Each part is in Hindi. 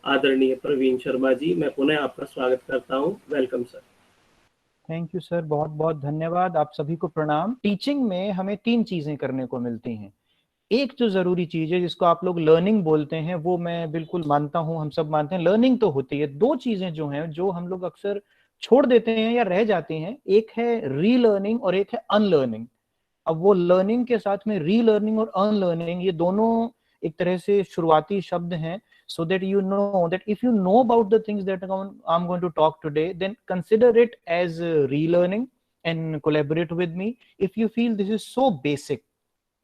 आदरणीय प्रवीण शर्मा जी। मैं पुनः आपका स्वागत करता हूं। Welcome sir. Thank you sir, बहुत बहुत धन्यवाद। आप सभी को प्रणाम। टीचिंग में हमें तीन चीजें करने को मिलती हैं। एक जो जरूरी चीज है जिसको आप लोग लर्निंग बोलते हैं, वो मैं बिल्कुल मानता हूं, हम सब मानते हैं, लर्निंग तो होती है। दो चीजें जो हैं जो हम लोग अक्सर छोड़ देते हैं या रह जाती हैं, एक है रीलर्निंग और एक है अनलर्निंग। अब वो लर्निंग के साथ में रीलर्निंग और अनलर्निंग, ये दोनों एक तरह से शुरुआती शब्द हैं, so that you know that if you know about the things that I'm going to talk today, then consider it as relearning and collaborate with me. If you feel this is so basic,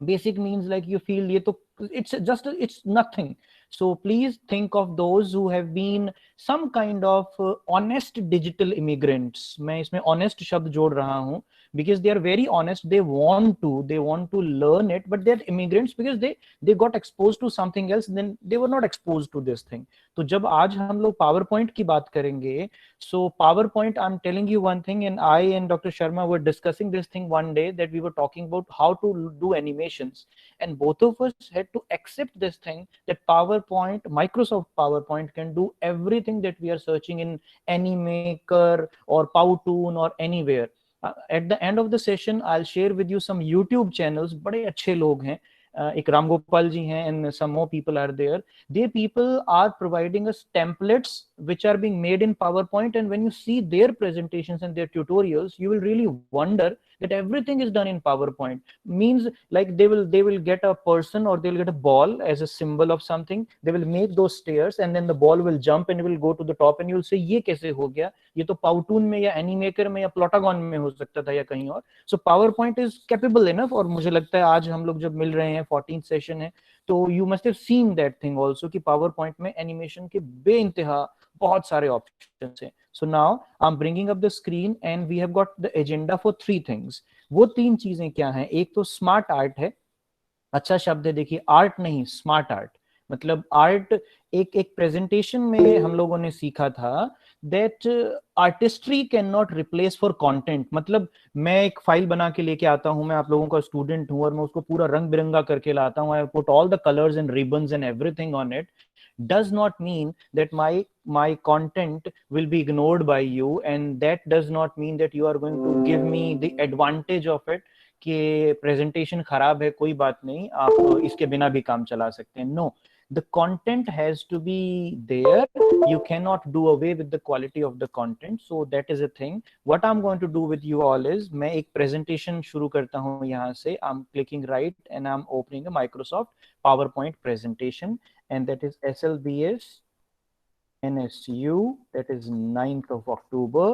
basic means like you feel ye to, it's nothing, so please think of those who have been some kind of honest digital immigrants. मैं इसमें honest शब्द जोड़ रहा हूं because they are very honest. They want to learn it, but they're immigrants because they got exposed to something else, then they were not exposed to this thing. तो जब आज हम लोग पावर पॉइंट की बात करेंगे, so PowerPoint, I'm telling you one thing, and I and Dr. Sharma were discussing this thing one day, that we were talking about how to do animations, and both of us had to accept this thing that PowerPoint, Microsoft PowerPoint, can do everything that we are searching in Animaker or Powtoon or anywhere. At the end of the session, I'll share with you some YouTube channels. बड़े अच्छे लोग हैं, एक राम गोपाल जी हैं, and some more people are there. They people are providing us templates which are being made in PowerPoint, and when you see their presentations and their tutorials, you will really wonder that everything is done in PowerPoint. Means like they will get a person, or they'll get a ball as a symbol of something. They will make those stairs, and then the ball will jump and will go to the top, and you'll say ये कैसे हो गया, ये तो पाउटून में या एनीमेकर में या प्लॉटागॉन में हो सकता था या कहीं और. सो पावरपॉइंट इज कैपेबल इनफ, और मुझे लगता है आज हम लोग जब मिल रहे हैं, 14th सेशन है, तो you must have seen that thing also कि पावर पॉइंट में एनिमेशन के बेइंतहा बहुत सारे ऑप्शन हैं. So now I am bringing up the screen and we have got the agenda for 3 things. वो 3 चीजें क्या हैं? एक तो स्मार्ट आर्ट है. अच्छा शब्द है, देखिए, आर्ट नहीं, स्मार्ट आर्ट. मतलब आर्ट, एक एक प्रेजेंटेशन में हम लोगों ने सीखा था that artistry can not replace for content. मतलब मैं एक फाइल बना के लेके आता हूं, मैं आप लोगों का स्टूडेंट हूं, और मैं उसको पूरा रंग बिरंगा करके लाता हूं, I put all the colours and ribbons and everything on it, does not mean that my content will be ignored by you, and that does not mean that you are going to give me the advantage of it कि प्रेजेंटेशन खराब है, कोई बात नहीं, आप इसके बिना भी काम चला सकते हैं. No, the content has to be there. You cannot do away with the quality of the content, so that is a thing. What I'm going to do with you all is, मैं एक presentation शुरू करता हूँ यहाँ से. I'm clicking right and I'm opening a Microsoft PowerPoint presentation, and that is SLBS NSU, that is 9th of October,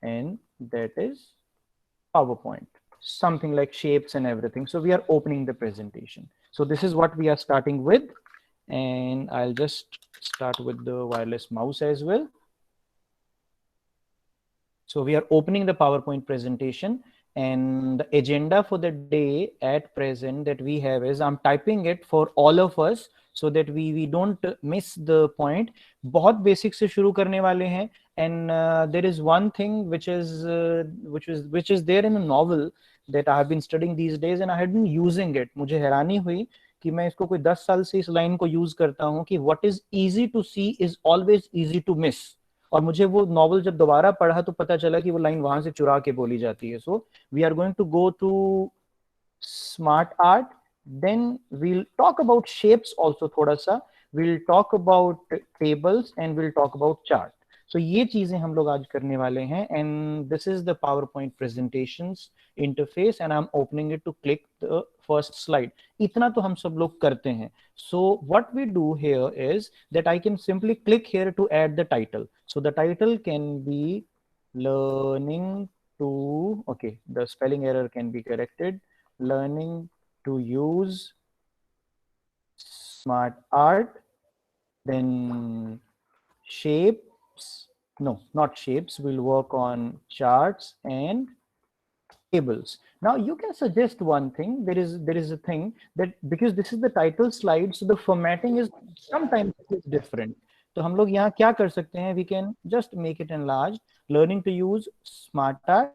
and that is PowerPoint, something like shapes and everything. So we are opening the presentation. So this is what we are starting with, and I'll just start with the wireless mouse as well. So we are opening the PowerPoint presentation, and the agenda for the day at present that we have is, I'm typing it for all of us so that we don't miss the point. बहुत basic से शुरू करने वाले हैं, and there is one thing which is there in a novel that I have been studying these days, and I had been using it. मुझे हैरानी हुई कि मैं इसको कोई 10 साल से इस लाइन को यूज करता हूँ कि what is easy to see is always easy to miss. और मुझे वो नॉवल जब दोबारा पढ़ा तो पता चला कि वो लाइन वहां से चुरा के बोली जाती है. So we are going to go to smart art, then we'll talk about shapes also थोड़ा सा, we'll talk about tables, and we'll talk about chart. So ये चीजें हम लोग आज करने वाले हैं, and this is the PowerPoint presentations interface, and I am opening it to click the first slide. इतना तो हम सब लोग करते हैं. So what we do here is that I can simply click here to add the title. So the title can be learning to, okay, the spelling error can be corrected, learning to use smart art, then shapes, no, not shapes, we'll work on charts and tables. Now you can suggest one thing. There is a thing that because this is the title slide, so the formatting is sometimes it is different. तो हम लोग यहाँ क्या कर सकते हैं? We can just make it enlarged. Learning to use SmartArt,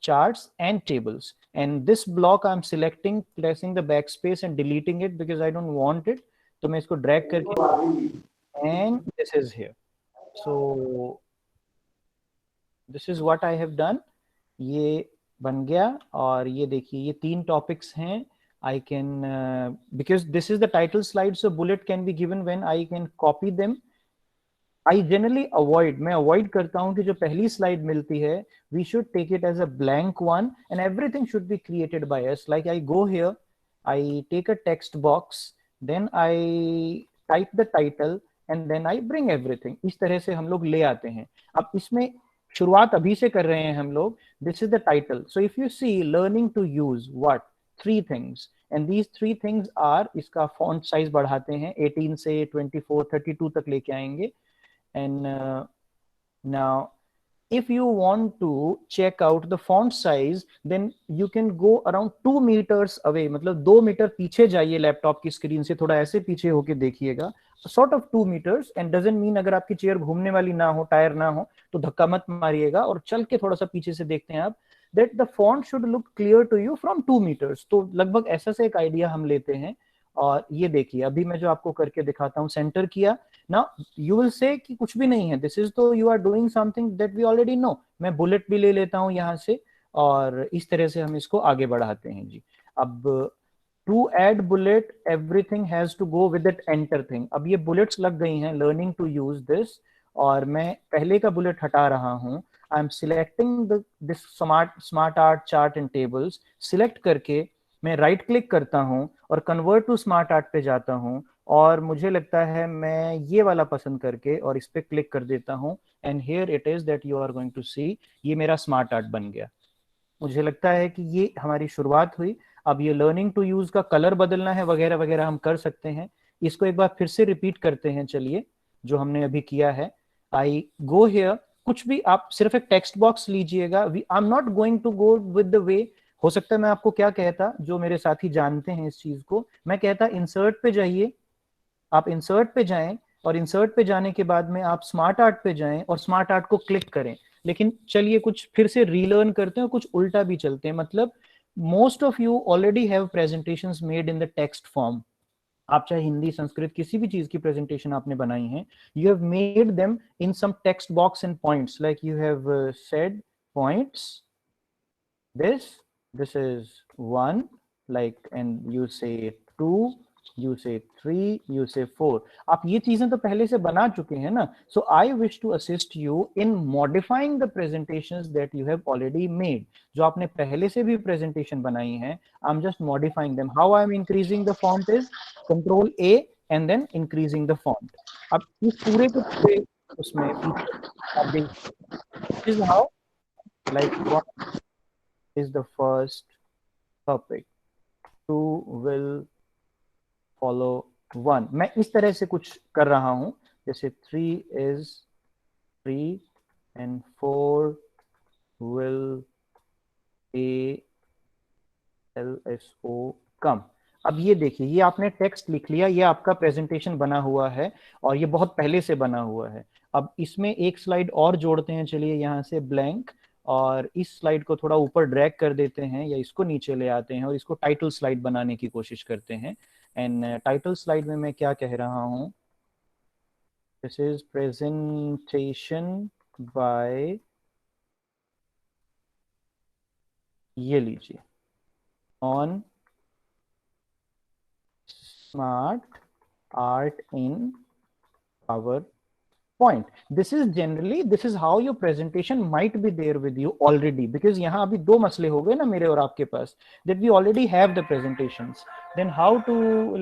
charts and tables. And this block I'm selecting, pressing the backspace and deleting it because I don't want it. तो मैं इसको drag करके and this is here. So this is what I have done. ये बन गया और ये देखिए ये 3 टॉपिक्स हैं. I can because this is the title slide, so bullet can be given when I can copy them. I generally avoid, मैं avoid करता हूँ कि जो पहली slide मिलती है, we should take it as a blank one and everything should be created by us. Like I go here, I take a text box, then I type the title and then I bring everything. इस तरह से हम लोग ले आते हैं. अब इसमें शुरुआत अभी से कर रहे हैं हम लोग. This is the title. So if you see, learning to use what? 3 things. And these 3 things are, इसका font size बढ़ाते हैं 18 से 24, 32 तक लेके आएंगे. And now if you want to check out the font size, then you can go around 2 meters away. मतलब 2 मीटर पीछे जाइए लैपटॉप की स्क्रीन से, थोड़ा ऐसे पीछे होके देखिएगा, sort of 2 meters. And doesn't mean अगर आपकी चेयर घूमने वाली ना हो, टायर ना हो, तो धक्का मत मारिएगा और चल के थोड़ा सा पीछे से देखते हैं आप. That the font should look clear to you from 2 meters. तो लगभग ऐसा से एक आइडिया हम लेते हैं. और ये देखिए अभी मैं जो आपको करके दिखाता हूँ, सेंटर किया. Now you will say कि कुछ भी नहीं है, this is तो you are doing something that we already know. मैं बुलेट भी ले लेता हूँ यहाँ से और इस तरह से हम इसको आगे बढ़ाते हैं जी. अब to add bullet, everything has to go with that enter thing. अब ये बुलेट्स लग गई हैं, learning to use this, और मैं पहले का बुलेट हटा रहा हूँ. I am selecting this smart art chart and tables. Select करके मैं राइट क्लिक करता हूँ और कन्वर्ट टू स्मार्ट आर्ट पे जाता हूँ और मुझे लगता है मैं ये वाला पसंद करके और इस पे क्लिक कर देता हूँ. And here it is that you are going to see, ये मेरा स्मार्ट आर्ट बन गया. मुझे लगता है कि ये हमारी शुरुआत हुई. अब ये लर्निंग टू यूज का कलर बदलना है वगैरह वगैरह हम कर सकते हैं. इसको एक बार फिर से रिपीट करते हैं, चलिए, जो हमने अभी किया है. आई गो हियर, कुछ भी आप सिर्फ एक टेक्स्ट बॉक्स लीजिएगा. I am not going to go with the way. हो सकता है मैं आपको क्या कहता, जो मेरे साथी जानते हैं इस चीज को, मैं कहता इंसर्ट पे जाइए, आप इंसर्ट पे जाएं और इंसर्ट पे जाने के बाद में आप स्मार्ट आर्ट पे जाएं और स्मार्ट आर्ट को क्लिक करें. लेकिन चलिए कुछ फिर से रीलर्न करते हैं और कुछ उल्टा भी चलते हैं. मतलब most of you already have presentations made in the text form. आप चाहे हिंदी संस्कृत किसी भी चीज की प्रेजेंटेशन आपने बनाई है, you have made them in some text box and points, like you have said points, this is 1, like, and you say 2, you say 3, you say 4. आप ये चीजें तो पहले से बना चुके हैं ना. So I wish to assist you in modifying the presentations that you have already made. जो आपने पहले से भी presentation बनाई हैं, I'm just modifying them. How I'm increasing the font is Control A and then increasing the font. अब इस पूरे के पूरे उसमें आप देखिए, this is how, like, what is the first topic, 2 will follow 1. मैं इस तरह से कुछ कर रहा हूं, जैसे 3 is 3 and 4 will ALSO come. अब ये देखिए, ये आपने टेक्स्ट लिख लिया, ये आपका प्रेजेंटेशन बना हुआ है और ये बहुत पहले से बना हुआ है. अब इसमें एक स्लाइड और जोड़ते हैं, चलिए यहाँ से ब्लैंक, और इस स्लाइड को थोड़ा ऊपर ड्रैग कर देते हैं या इसको नीचे ले आते हैं और इसको टाइटल स्लाइड बनाने की कोशिश करते हैं. एंड टाइटल स्लाइड में मैं क्या कह रहा हूं, दिस इज प्रेजेंटेशन बाय, ये लीजिए, on smart art in power point. This is how your presentation might be there with you already, because यहाँ अभी 2 मसले हो गए ना मेरे और आपके पास, that we already have the presentations. Then how to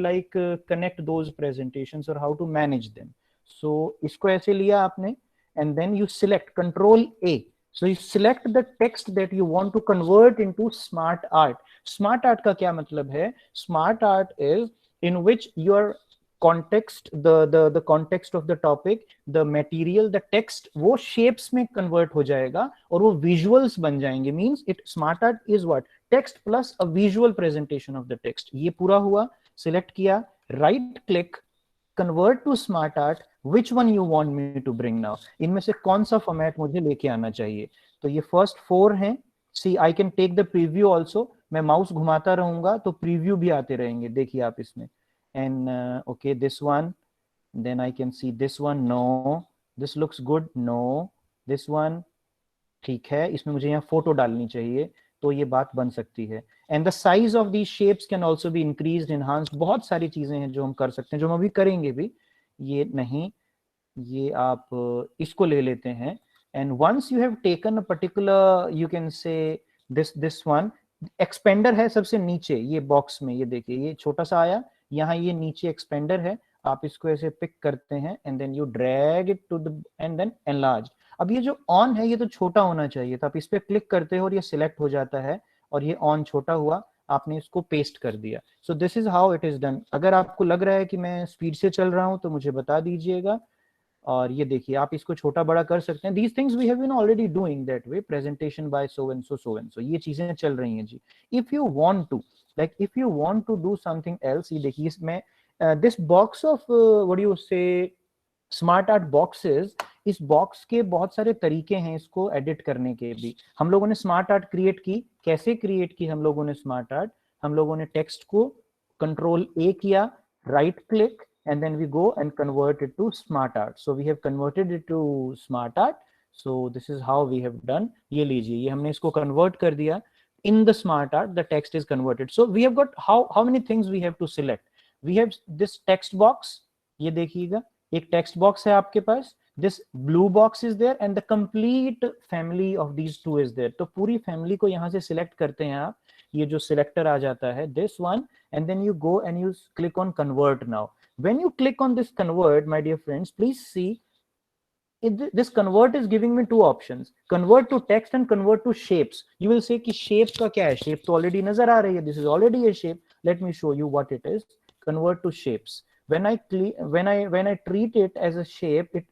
like connect those presentations or how to manage them. So इसको ऐसे लिया आपने and then you select Control A. So you select the text that you want to convert into smart art. Smart art का क्या मतलब है? Smart art is in which your context, the context of the topic, the material, the text, वो shapes में convert हो जाएगा और वो visuals बन जाएंगे. Means it, smart art is what? Text plus a visual presentation of the text. ये पूरा हुआ, select किया, right click, convert to smart art. Which one you want me to bring now? इनमें से कौन सा format मुझे लेके आना चाहिए? तो ये first 4 हैं. See, I can take the preview also. मैं माउस घुमाता रहूंगा तो preview भी आते रहेंगे, देखिए आप इसमें. And okay, this one, then I can see this one, no, this looks good, no, this one ठीक है, इसमें मुझे यहाँ फोटो डालनी चाहिए, तो ये बात बन सकती है। And the size of these shapes can also be increased, enhanced, बहुत सारी चीजें हैं जो हम कर सकते हैं, जो हम अभी करेंगे भी। ये नहीं, ये आप इसको ले लेते हैं। And once you have taken a particular, you can say this one, expander है सबसे नीचे ये बॉक्स में, ये देखिए ये छोटा सा आया, यहाँ ये नीचे एक्सपेंडर है, आप इसको ऐसे पिक करते हैं and then you drag it to the end then enlarge. अब ये जो ऑन है ये तो छोटा होना चाहिए, तो आप इस पे क्लिक करते हो और ये सिलेक्ट हो जाता है और ये ऑन छोटा हुआ, आपने इसको पेस्ट कर दिया। सो this is how it is done. अगर आपको लग रहा है कि मैं स्पीड से चल रहा हूं तो मुझे बता दीजिएगा। और ये देखिए आप इसको छोटा बड़ा कर सकते हैं। These things we have been already doing that way, presentation by so and so, ये चीजें चल रही हैं जी। If you want to, like if you want to do something else, ये देखिए इसमें this box of what you say smart art boxes, इस बॉक्स के बहुत सारे तरीके हैं इसको एडिट करने के भी। हम लोगों ने स्मार्ट आर्ट क्रिएट की, कैसे क्रिएट की हम लोगों ने स्मार्ट आर्ट? हम लोगों ने टेक्स्ट को कंट्रोल ए किया, right click, and then we go and convert it to smart art. So we have converted it to smart art. So this is how we have done. ये लीजिए, ये हमने इसको convert कर दिया। In the smart art the text is converted. So we have got how many things we have to select. We have this text box, ये देखिएगा एक text box है आपके पास, this blue box is there and the complete family of these two is there. तो पूरी family को यहाँ से select करते हैं आप, ये जो selector आ जाता है this one, and then you go and you click on convert now. When you click on this convert, my dear friends, please see this convert is giving me two options, convert to text and convert to shapes. You will say कि shape का क्या है? Shape तो already नजर आ रही है, this is already a shape. Let me show you what it is. Convert to shapes. When I treat it as a shape, it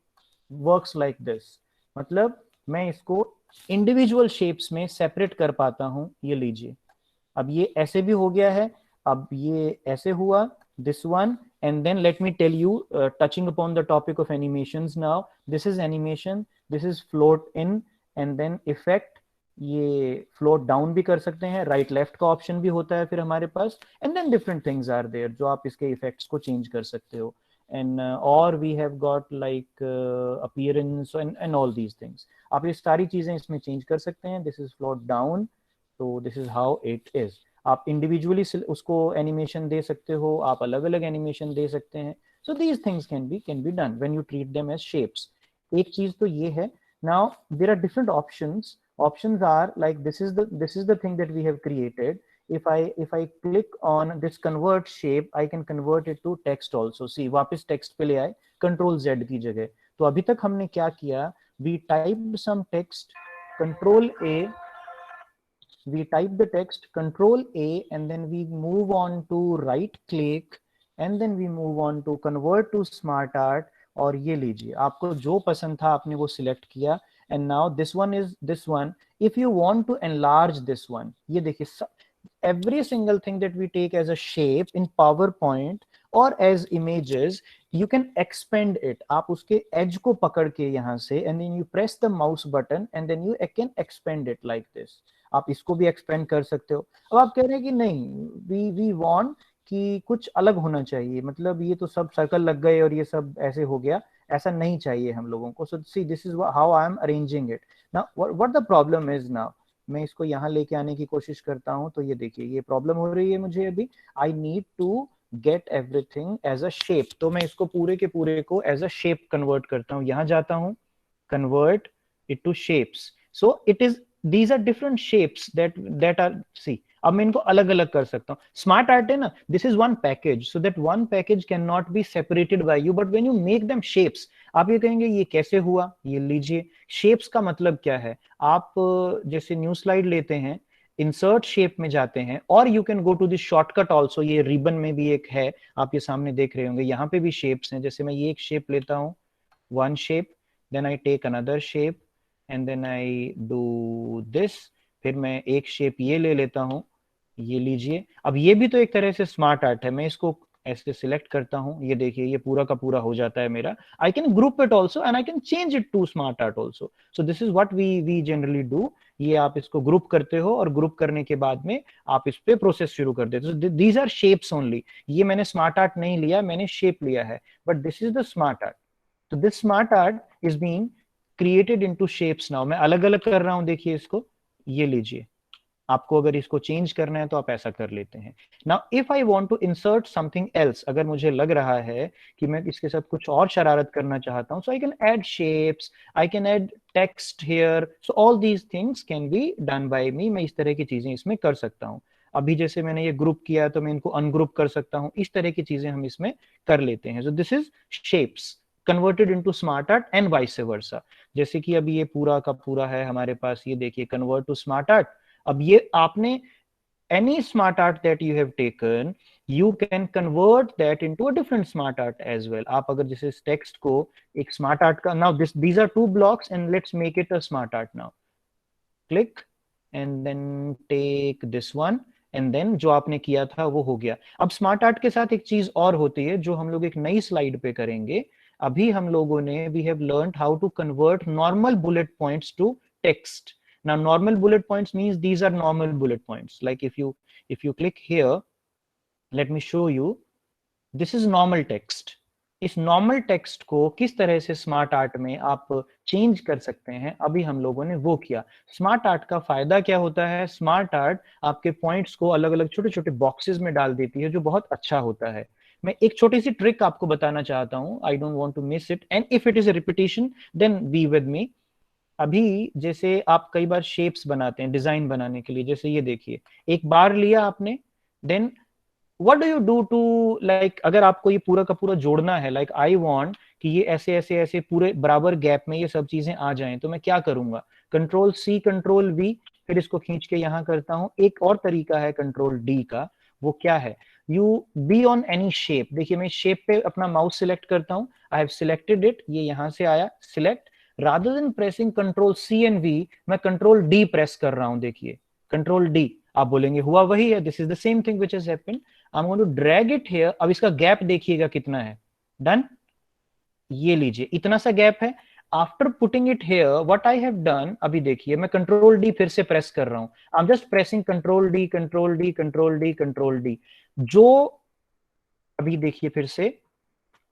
works like this. मतलब मैं इसको individual shapes में separate कर पाता हूँ। ये लीजिए, अब ये ऐसे भी हो गया है, अब ये ऐसे हुआ, this one, and then let me tell you, touching upon the topic of animations now, this is animation, this is float in, and then effect, ये float down भी कर सकते हैं, right left का option भी होता है फिर हमारे पास, and then different things are there जो आप इसके effects को change कर सकते हो, and or we have got like appearance and all these things, आप ये सारी चीजें इसमें change कर सकते हैं। This is float down, तो this is how it is. आप इंडिविजुअली उसको एनिमेशन दे सकते हो, आप अलग अलग एनिमेशन दे सकते हैं। So these things can be done when you treat them as shapes. एक चीज तो ये है। Now there are different options are like this is the thing that we have created. if I click on this convert shape, I can convert it to text also. See, वापस text पे ले आए control Z की जगह। तो अभी तक हमने क्या किया, we typed some text, control A, we type the text, control A, and then we move on to right click, and then we move on to convert to smart art। और ये लीजिए, आपको जो पसंद था आपने वो सिलेक्ट किया, and now this one is this one। if you want to enlarge this one, ये देखिए, every single thing that we take as a shape in PowerPoint or as images, you can expand it। आप उसके edge को पकड़ के यहाँ से, and then you press the mouse button, and then you can expand it like this। आप इसको भी एक्सपेंड कर सकते हो। अब आप कह रहे हैं कि नहीं, वी वांट कि कुछ अलग होना चाहिए, मतलब ये तो सब सर्कल लग गए और ये सब ऐसे हो गया, ऐसा नहीं चाहिए हम लोगों को। So see, this is how I am arranging it. Now what the problem is, now मैं इसको यहाँ लेके आने की कोशिश करता हूँ, तो ये देखिए ये प्रॉब्लम हो रही है मुझे अभी। I need to get everything as a shape, तो मैं इसको पूरे के पूरे को एज अ शेप कन्वर्ट करता हूँ। यहाँ जाता हूँ, convert it to shapes. So it is, these are different shapes that are, see, अब मैं इनको अलग अलग कर सकता हूँ। स्मार्ट आर्ट है ना, this is one package, so that one package can not be separated by you, but when you make them shapes, आप ये कहेंगे ये कैसे हुआ, ये लीजिए, शेप्स का मतलब क्या है। आप जैसे न्यू स्लाइड लेते हैं, इंसर्ट शेप में जाते हैं, और you can go to this shortcut also. ये रिबन में भी एक है, आप ये सामने देख रहे होंगे, यहाँ पे भी शेप्स हैं। जैसे मैं ये एक शेप लेता हूँ, one shape, then I take another shape, and then I do this, फिर मैं एक शेप ये ले लेता हूँ, ये लीजिए। अब ये भी तो एक तरह से स्मार्ट आर्ट है, मैं इसको ऐसे सिलेक्ट करता हूँ, ये देखिए ये पूरा का पूरा हो जाता है मेरा. I can group it also and I can change it to smart art also. So this is what we generally do. ये आप इसको ग्रुप करते हो और ग्रुप करने के बाद में आप इस पे प्रोसेस शुरू कर देते हो. These are shapes only. ये मैंने स्मार्ट आर्ट नहीं लिया, मैंने शेप लिया है, but this is the smart art. तो this smart art is being created into shapes. Now मैं अलग अलग कर रहा हूं, देखिए इसको, ये लीजिए. आपको अगर इसको चेंज करना है तो आप ऐसा कर लेते हैं. Now if I want to insert something else, अगर मुझे लग रहा है कि मैं इसके साथ कुछ और शरारत करना चाहता हूं, so I can add shapes, I can add text here. So all these things can be done by me. मैं इस तरह की चीजें इसमें कर सकता हूं. अभी जैसे मैंने ये ग्रुप किया तो मैं इनको अनग्रुप कर सकता हूं. इस तरह की चीजें हम इसमें कर लेते हैं. So this is shapes converted into smart art and vice versa. जैसे कि अभी ये पूरा का पूरा है हमारे पास, ये देखिए कन्वर्ट टू स्मार्ट आर्ट. अब ये आपने any smart art that you have taken, you can convert that into a different smart art as well. आप अगर जैसे इस टेक्स्ट को एक स्मार्ट आर्ट का, now these are two blocks and let's make it a smart art now. Click and then take this one and then जो आपने किया था वो हो गया. अब स्मार्ट आर्ट के साथ एक चीज और होती है जो हम लोग एक नई स्लाइड पे करेंगे. अभी हम लोगों ने we have learned how to convert normal bullet points to text. Now normal bullet points means these are normal bullet points. Like if you click here, let me show you. This is normal text. इस नॉर्मल टेक्स्ट को किस तरह से स्मार्ट आर्ट में आप चेंज कर सकते हैं, अभी हम लोगों ने वो किया. स्मार्ट आर्ट का फायदा क्या होता है? स्मार्ट आर्ट आपके पॉइंट्स को अलग अलग छोटे छोटे बॉक्सेस में डाल देती है, जो बहुत अच्छा होता है. मैं एक छोटी सी ट्रिक आपको बताना चाहता हूं. I don't want to miss it and if it is a repetition then be with me. अभी जैसे आप कई बार शेप्स बनाते हैं डिजाइन बनाने के लिए, जैसे ये देखिए एक बार लिया आपने, then what do you do to, like अगर आपको ये पूरा का पूरा जोड़ना है, लाइक आई वांट कि ये ऐसे ऐसे ऐसे पूरे बराबर गैप में ये सब चीजें आ जाएं, तो मैं क्या करूंगा? कंट्रोल सी कंट्रोल वी, फिर इसको खींच के यहां करता हूं. एक और तरीका है कंट्रोल डी का, वो क्या है? You be on any shape. देखिए मैं शेप पे अपना माउस सिलेक्ट करता हूं. आई हैव सिलेक्टेड इट, ये यहां से आया select. rather than pressing control C and V, मैं control D प्रेस कर रहा हूं. देखिए control D. आप बोलेंगे हुआ वही है. This is the same thing which has happened. I'm going to drag it here. अब इसका गैप देखिएगा कितना है. Done. ये लीजिए इतना सा गैप है. After putting it here, what I have done, अभी देखिए मैं control D फिर से प्रेस कर रहा हूं. I'm just pressing control D, control D, control D, control D. जो अभी देखिए फिर से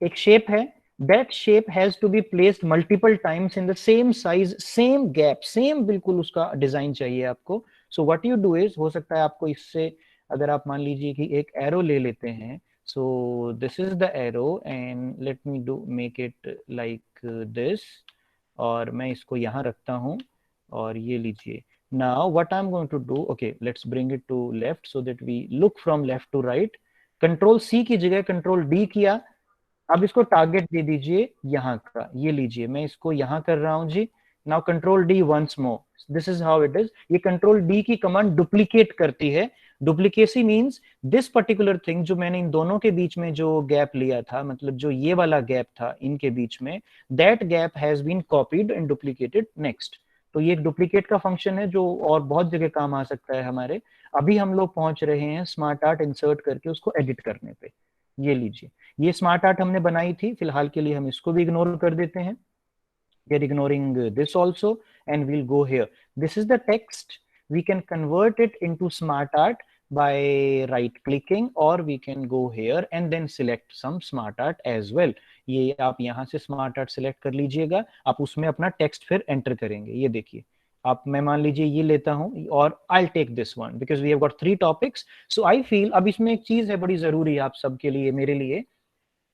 एक शेप है. That shape has to be placed multiple times in the same size, same gap, same बिल्कुल उसका डिजाइन चाहिए आपको. So what you do is, हो सकता है आपको इससे, अगर आप मान लीजिए कि एक एरो ले लेते हैं. So this is the arrow and let me do make it like this. और मैं इसको यहाँ रखता हूँ और ये लीजिए. Now what I'm going to do, okay, let's bring it to left so that we look from left to right. Control C की जगह Control D किया. अब इसको टारगेट दे दीजिए यहाँ का. ये लीजिए मैं इसको यहाँ कर रहा हूँ जी. Now control D once more. This is how it is. ये कंट्रोल डी की कमांड डुप्लीकेट करती है. Duplicacy means this particular thing, जो मैंने इन दोनों के बीच में जो गैप लिया था, मतलब जो ये वाला गैप था इनके बीच में, that gap has been copied and duplicated next. तो ये एक डुप्लीकेट का फंक्शन है जो और बहुत जगह काम आ सकता है हमारे. अभी हम लोग पहुंच रहे हैं स्मार्ट आर्ट इंसर्ट करके उसको एडिट करने पे. ये लीजिए ये स्मार्ट आर्ट हमने बनाई थी. फिलहाल के लिए हम इसको भी इग्नोर कर देते हैं. We are ignoring this also and we'll go here. This is the text. We can convert it into smart art by right clicking, or we can go here and then select some smart art as well. ये आप यहाँ से smart art select कर लीजिएगा. आप उसमें अपना text फिर enter करेंगे. ये देखिए आप, मैं मान लीजिए ये लेता हूं और I'll take this one because we have got 3 topics. So I feel अब इसमें एक चीज है बड़ी जरूरी है आप सबके लिए, मेरे लिए.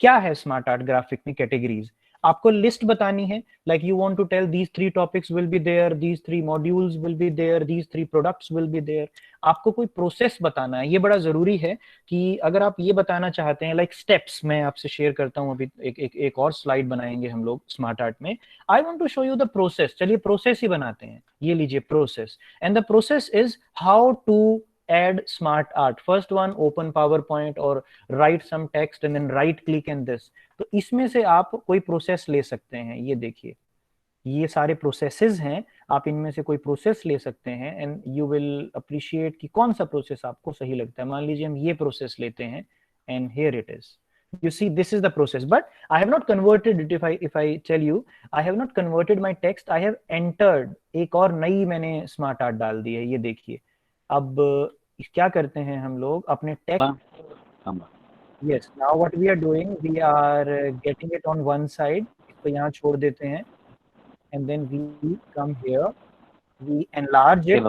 क्या है स्मार्ट आर्ट ग्राफिक में? कैटेगरीज. आपको लिस्ट बतानी है. Like you want to tell these 3 topics will be there, these 3 modules will be there, these 3 products will be there. आपको कोई प्रोसेस बताना है. ये बड़ा जरूरी है कि अगर आप ये बताना चाहते हैं, लाइक स्टेप्स मैं आपसे शेयर करता हूं. अभी एक और स्लाइड बनाएंगे हम लोग स्मार्ट आर्ट में. I want to show you the process. चलिए प्रोसेस ही बनाते हैं. ये लीजिए process. And the process is how to add smart art. First one, open PowerPoint or write some text and then right click and this. तो इसमें से आप कोई प्रोसेस ले सकते हैं. ये देखिए ये सारे प्रोसेसेस हैं. आप इनमें से कोई प्रोसेस ले सकते हैं एंड यू विल अप्रिशिएट कि कौन सा प्रोसेस आपको सही लगता है. मान लीजिए हम ये प्रोसेस लेते हैं. and here it is. You see, this is the process, but I have not converted it. If I tell you, I have not converted my text. I have entered, एक और नई मैंने स्मार्ट आर्ट डाल दी है, ये देखिए. अब क्या करते हैं हम लोग अपने text. Yes, now what we are doing, we are getting it on one side. इसको यहाँ छोड़ देते हैं, and then we come here, we enlarge it,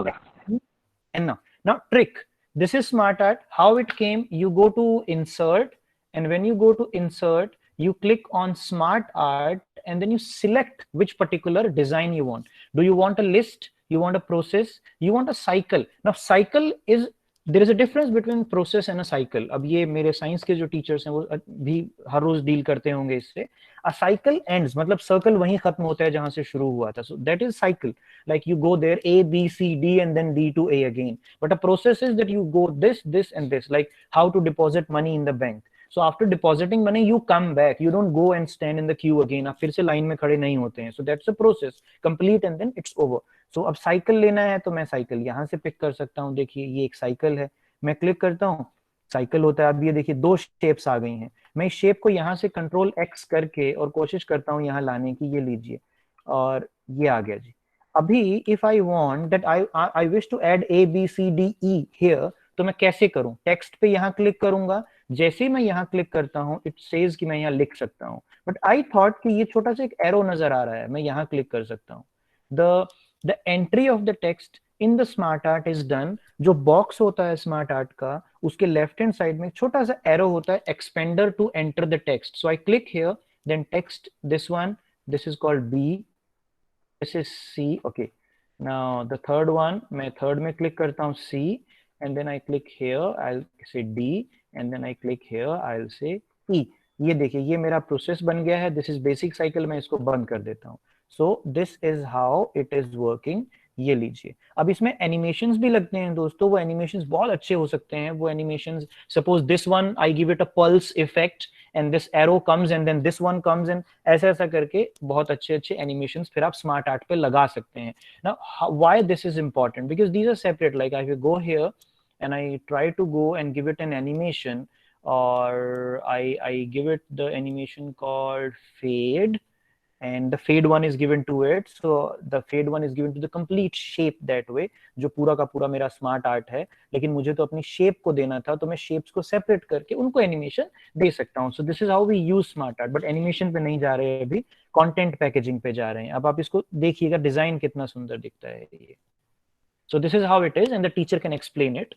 and now trick. This is smart art. How it came? You go to insert, and when you go to insert, you click on smart art, and then you select which particular design you want. Do you want a list? You want a process? You want a cycle? Now cycle is, there is a difference between process and a cycle. अब ये मेरे साइंस के जो टीचर्स हैं वो भी हर रोज डील करते होंगे इससे. अ साइकिल एंड्स, मतलब सर्कल वहीं खत्म होता है जहां से शुरू हुआ था. So that is cycle. Like you go there A B C D and then D to A again. But a process is that you go this and this, like how to deposit money in the bank. So after depositing money, you come back. You don't go and stand in the queue again. आप फिर से लाइन में खड़े नहीं होते हैं. So that's a process. Complete and then it's over. So अब साइकिल लेना है तो मैं साइकिल यहाँ से पिक कर सकता हूँ. देखिए ये एक साइकिल है, मैं क्लिक करता हूँ, साइकिल होता है. अब ये देखिए दो शेप्स आ गई हैं. मैं इस शेप को यहाँ से कंट्रोल X करके और कोशिश करता हूँ यहाँ लाने की. ये लीजिए, और ये आ गया जी. अभी if I want that I wish to add A B C D E here, तो मैं कैसे करूं? टेक्स्ट पे यहाँ क्लिक करूंगा. जैसे ही मैं यहाँ क्लिक करता हूँ, इट सेज कि मैं यहाँ लिख सकता हूँ. बट आई थॉट कि ये छोटा सा एक एरो नजर आ रहा है, मैं यहाँ क्लिक कर सकता हूँ. The entry of the text in the smart art is done. जो बॉक्स होता है स्मार्ट आर्ट का, उसके लेफ्ट हैंड साइड में छोटा सा एरो होता है, expander to enter the text. So I click here, then text, this one, this is called B, this is C. Okay, now the third one, मैं third में click करता हूँ C, and then I click here, I'll say D, and then I click here, I'll say E. ये देखिए ये मेरा प्रोसेस बन गया है. This is basic cycle. मैं इसको बंद कर देता हूँ. So this is how it is working. ये लीजिए. अब इसमें एनिमेशंस भी लगते हैं दोस्तों. वो एनिमेशंस बहुत अच्छे हो सकते हैं. वो animations, suppose this one I give it a pulse effect and this arrow comes and then this one comes and ऐसा ऐसा करके बहुत अच्छे अच्छे एनिमेशंस फिर आप स्मार्ट आर्ट पे लगा सकते हैं. Now why this is important? Because these are separate. Like I will go here and I try to go and give it an animation, or I give it the animation called fade, and the fade one is given to it. So the fade one is given to the complete shape that way, जो पूरा का पूरा मेरा स्मार्ट आर्ट है. लेकिन मुझे तो अपनी शेप को देना था, तो मैं शेप्स को सेपरेट करके उनको एनिमेशन दे सकता हूँ. So this is how we use smart art. But animation पे नहीं जा रहे हैं अभी, कंटेंट पैकेजिंग पे जा रहे हैं. अब आप इसको देखिएगा, डिजाइन कितना सुंदर दिखता है ये. So this is how it is, and the teacher can explain it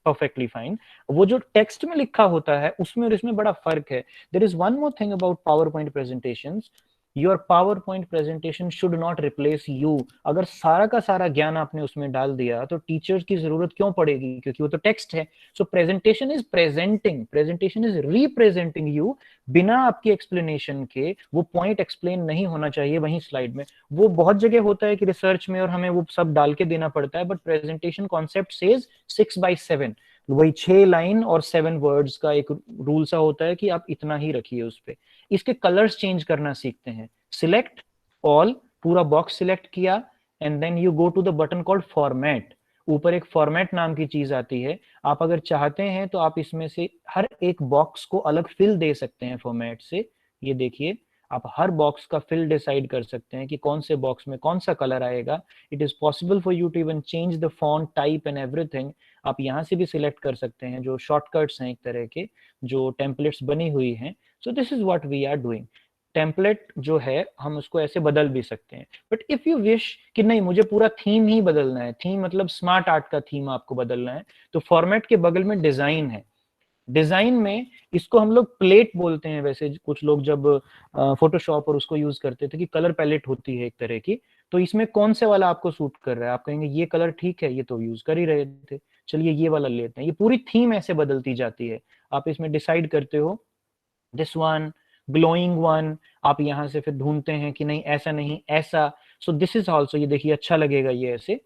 perfectly fine. वो जो टेक्स्ट में लिखा होता है उसमें और इसमें बड़ा फर्क है. There is one more thing about PowerPoint presentations. Your PowerPoint presentation should not replace you. अगर सारा का सारा ज्ञान आपने उसमें डाल दिया तो टीचर्स की जरूरत क्यों पड़ेगी? क्योंकि वो तो टेक्स्ट है. So presentation is presenting, presentation is representing you. बिना आपकी एक्सप्लेनेशन के वो पॉइंट एक्सप्लेन नहीं होना चाहिए वहीं स्लाइड में. वो बहुत जगह होता है कि रिसर्च में और हमें वो सब डाल के देना पड़ता है. But presentation concept says 6x7, वही 6 लाइन और 7 वर्ड्स का एक रूल सा होता है कि आप इतना ही रखिए उस पे. इसके कलर्स चेंज करना सीखते हैं. सिलेक्ट ऑल, पूरा बॉक्स सिलेक्ट किया, and then you go to the button called format. ऊपर एक फॉर्मेट नाम की चीज आती है. आप अगर चाहते हैं तो आप इसमें से हर एक बॉक्स को अलग फिल दे सकते हैं फॉर्मेट से. ये देखिए, आप हर बॉक्स का फिल डिसाइड कर सकते हैं कि कौन से बॉक्स में कौन सा कलर आएगा. It is possible for you to even change the font type and everything. आप यहाँ से भी सिलेक्ट कर सकते हैं, जो शॉर्टकट्स हैं एक तरह के, जो टेम्पलेट्स बनी हुई हैं. So this is what we are doing. Template जो है हम उसको ऐसे बदल भी सकते हैं. बट इफ यू विश कि नहीं मुझे पूरा थीम ही बदलना है, थीम मतलब स्मार्ट आर्ट का थीम आपको बदलना है, तो फॉर्मेट के बगल में डिजाइन है. डिजाइन में इसको हम लोग प्लेट बोलते हैं. वैसे कुछ लोग जब फोटोशॉप और उसको यूज करते थे कि कलर पैलेट होती है एक तरह की, तो इसमें कौन से वाला आपको सूट कर रहा है, आप कहेंगे ये कलर ठीक है, ये तो यूज कर ही रहे थे, चलिए ये वाला लेते हैं. ये पूरी थीम ऐसे बदलती जाती है. आप इसमें डिसाइड करते हो दिस वन, ग्लोइंग वन. आप यहाँ से फिर ढूंढते हैं कि नहीं ऐसा नहीं ऐसा. सो दिस इज ऑल्सो, ये देखिए अच्छा लगेगा ये ऐसे,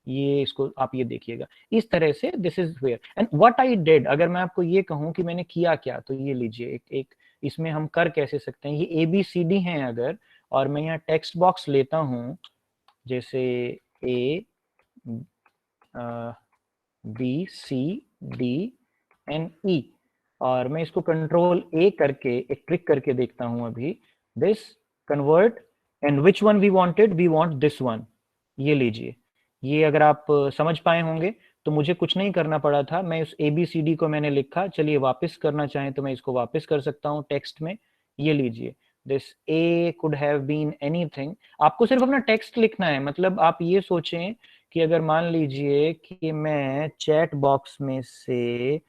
ये इसको आप ये देखिएगा इस तरह से. This is where and what I did. अगर मैं आपको ये कहूं कि मैंने किया क्या, तो ये लीजिए एक इसमें हम कर कैसे सकते हैं. ये ABCD हैं अगर, और मैं यहाँ टेक्स्ट बॉक्स लेता हूं, जैसे A B C D and E, और मैं इसको कंट्रोल ए करके एक ट्रिक करके देखता हूं अभी। This convert and which one we wanted, we want this one. ये लीजिए, ये अगर आप समझ पाए होंगे तो मुझे कुछ नहीं करना पड़ा था, मैं उस ABCD को मैंने लिखा। चलिए वापस करना चाहें तो मैं इसको वापस कर सकता हूँ टेक्स्ट में। ये लीजिए, this A could have been anything। आपको सिर्फ अपना टेक्स्ट लिखना है। मतलब आप ये सोचें कि अगर मान लीजिए कि मैं चैट बॉक्स में से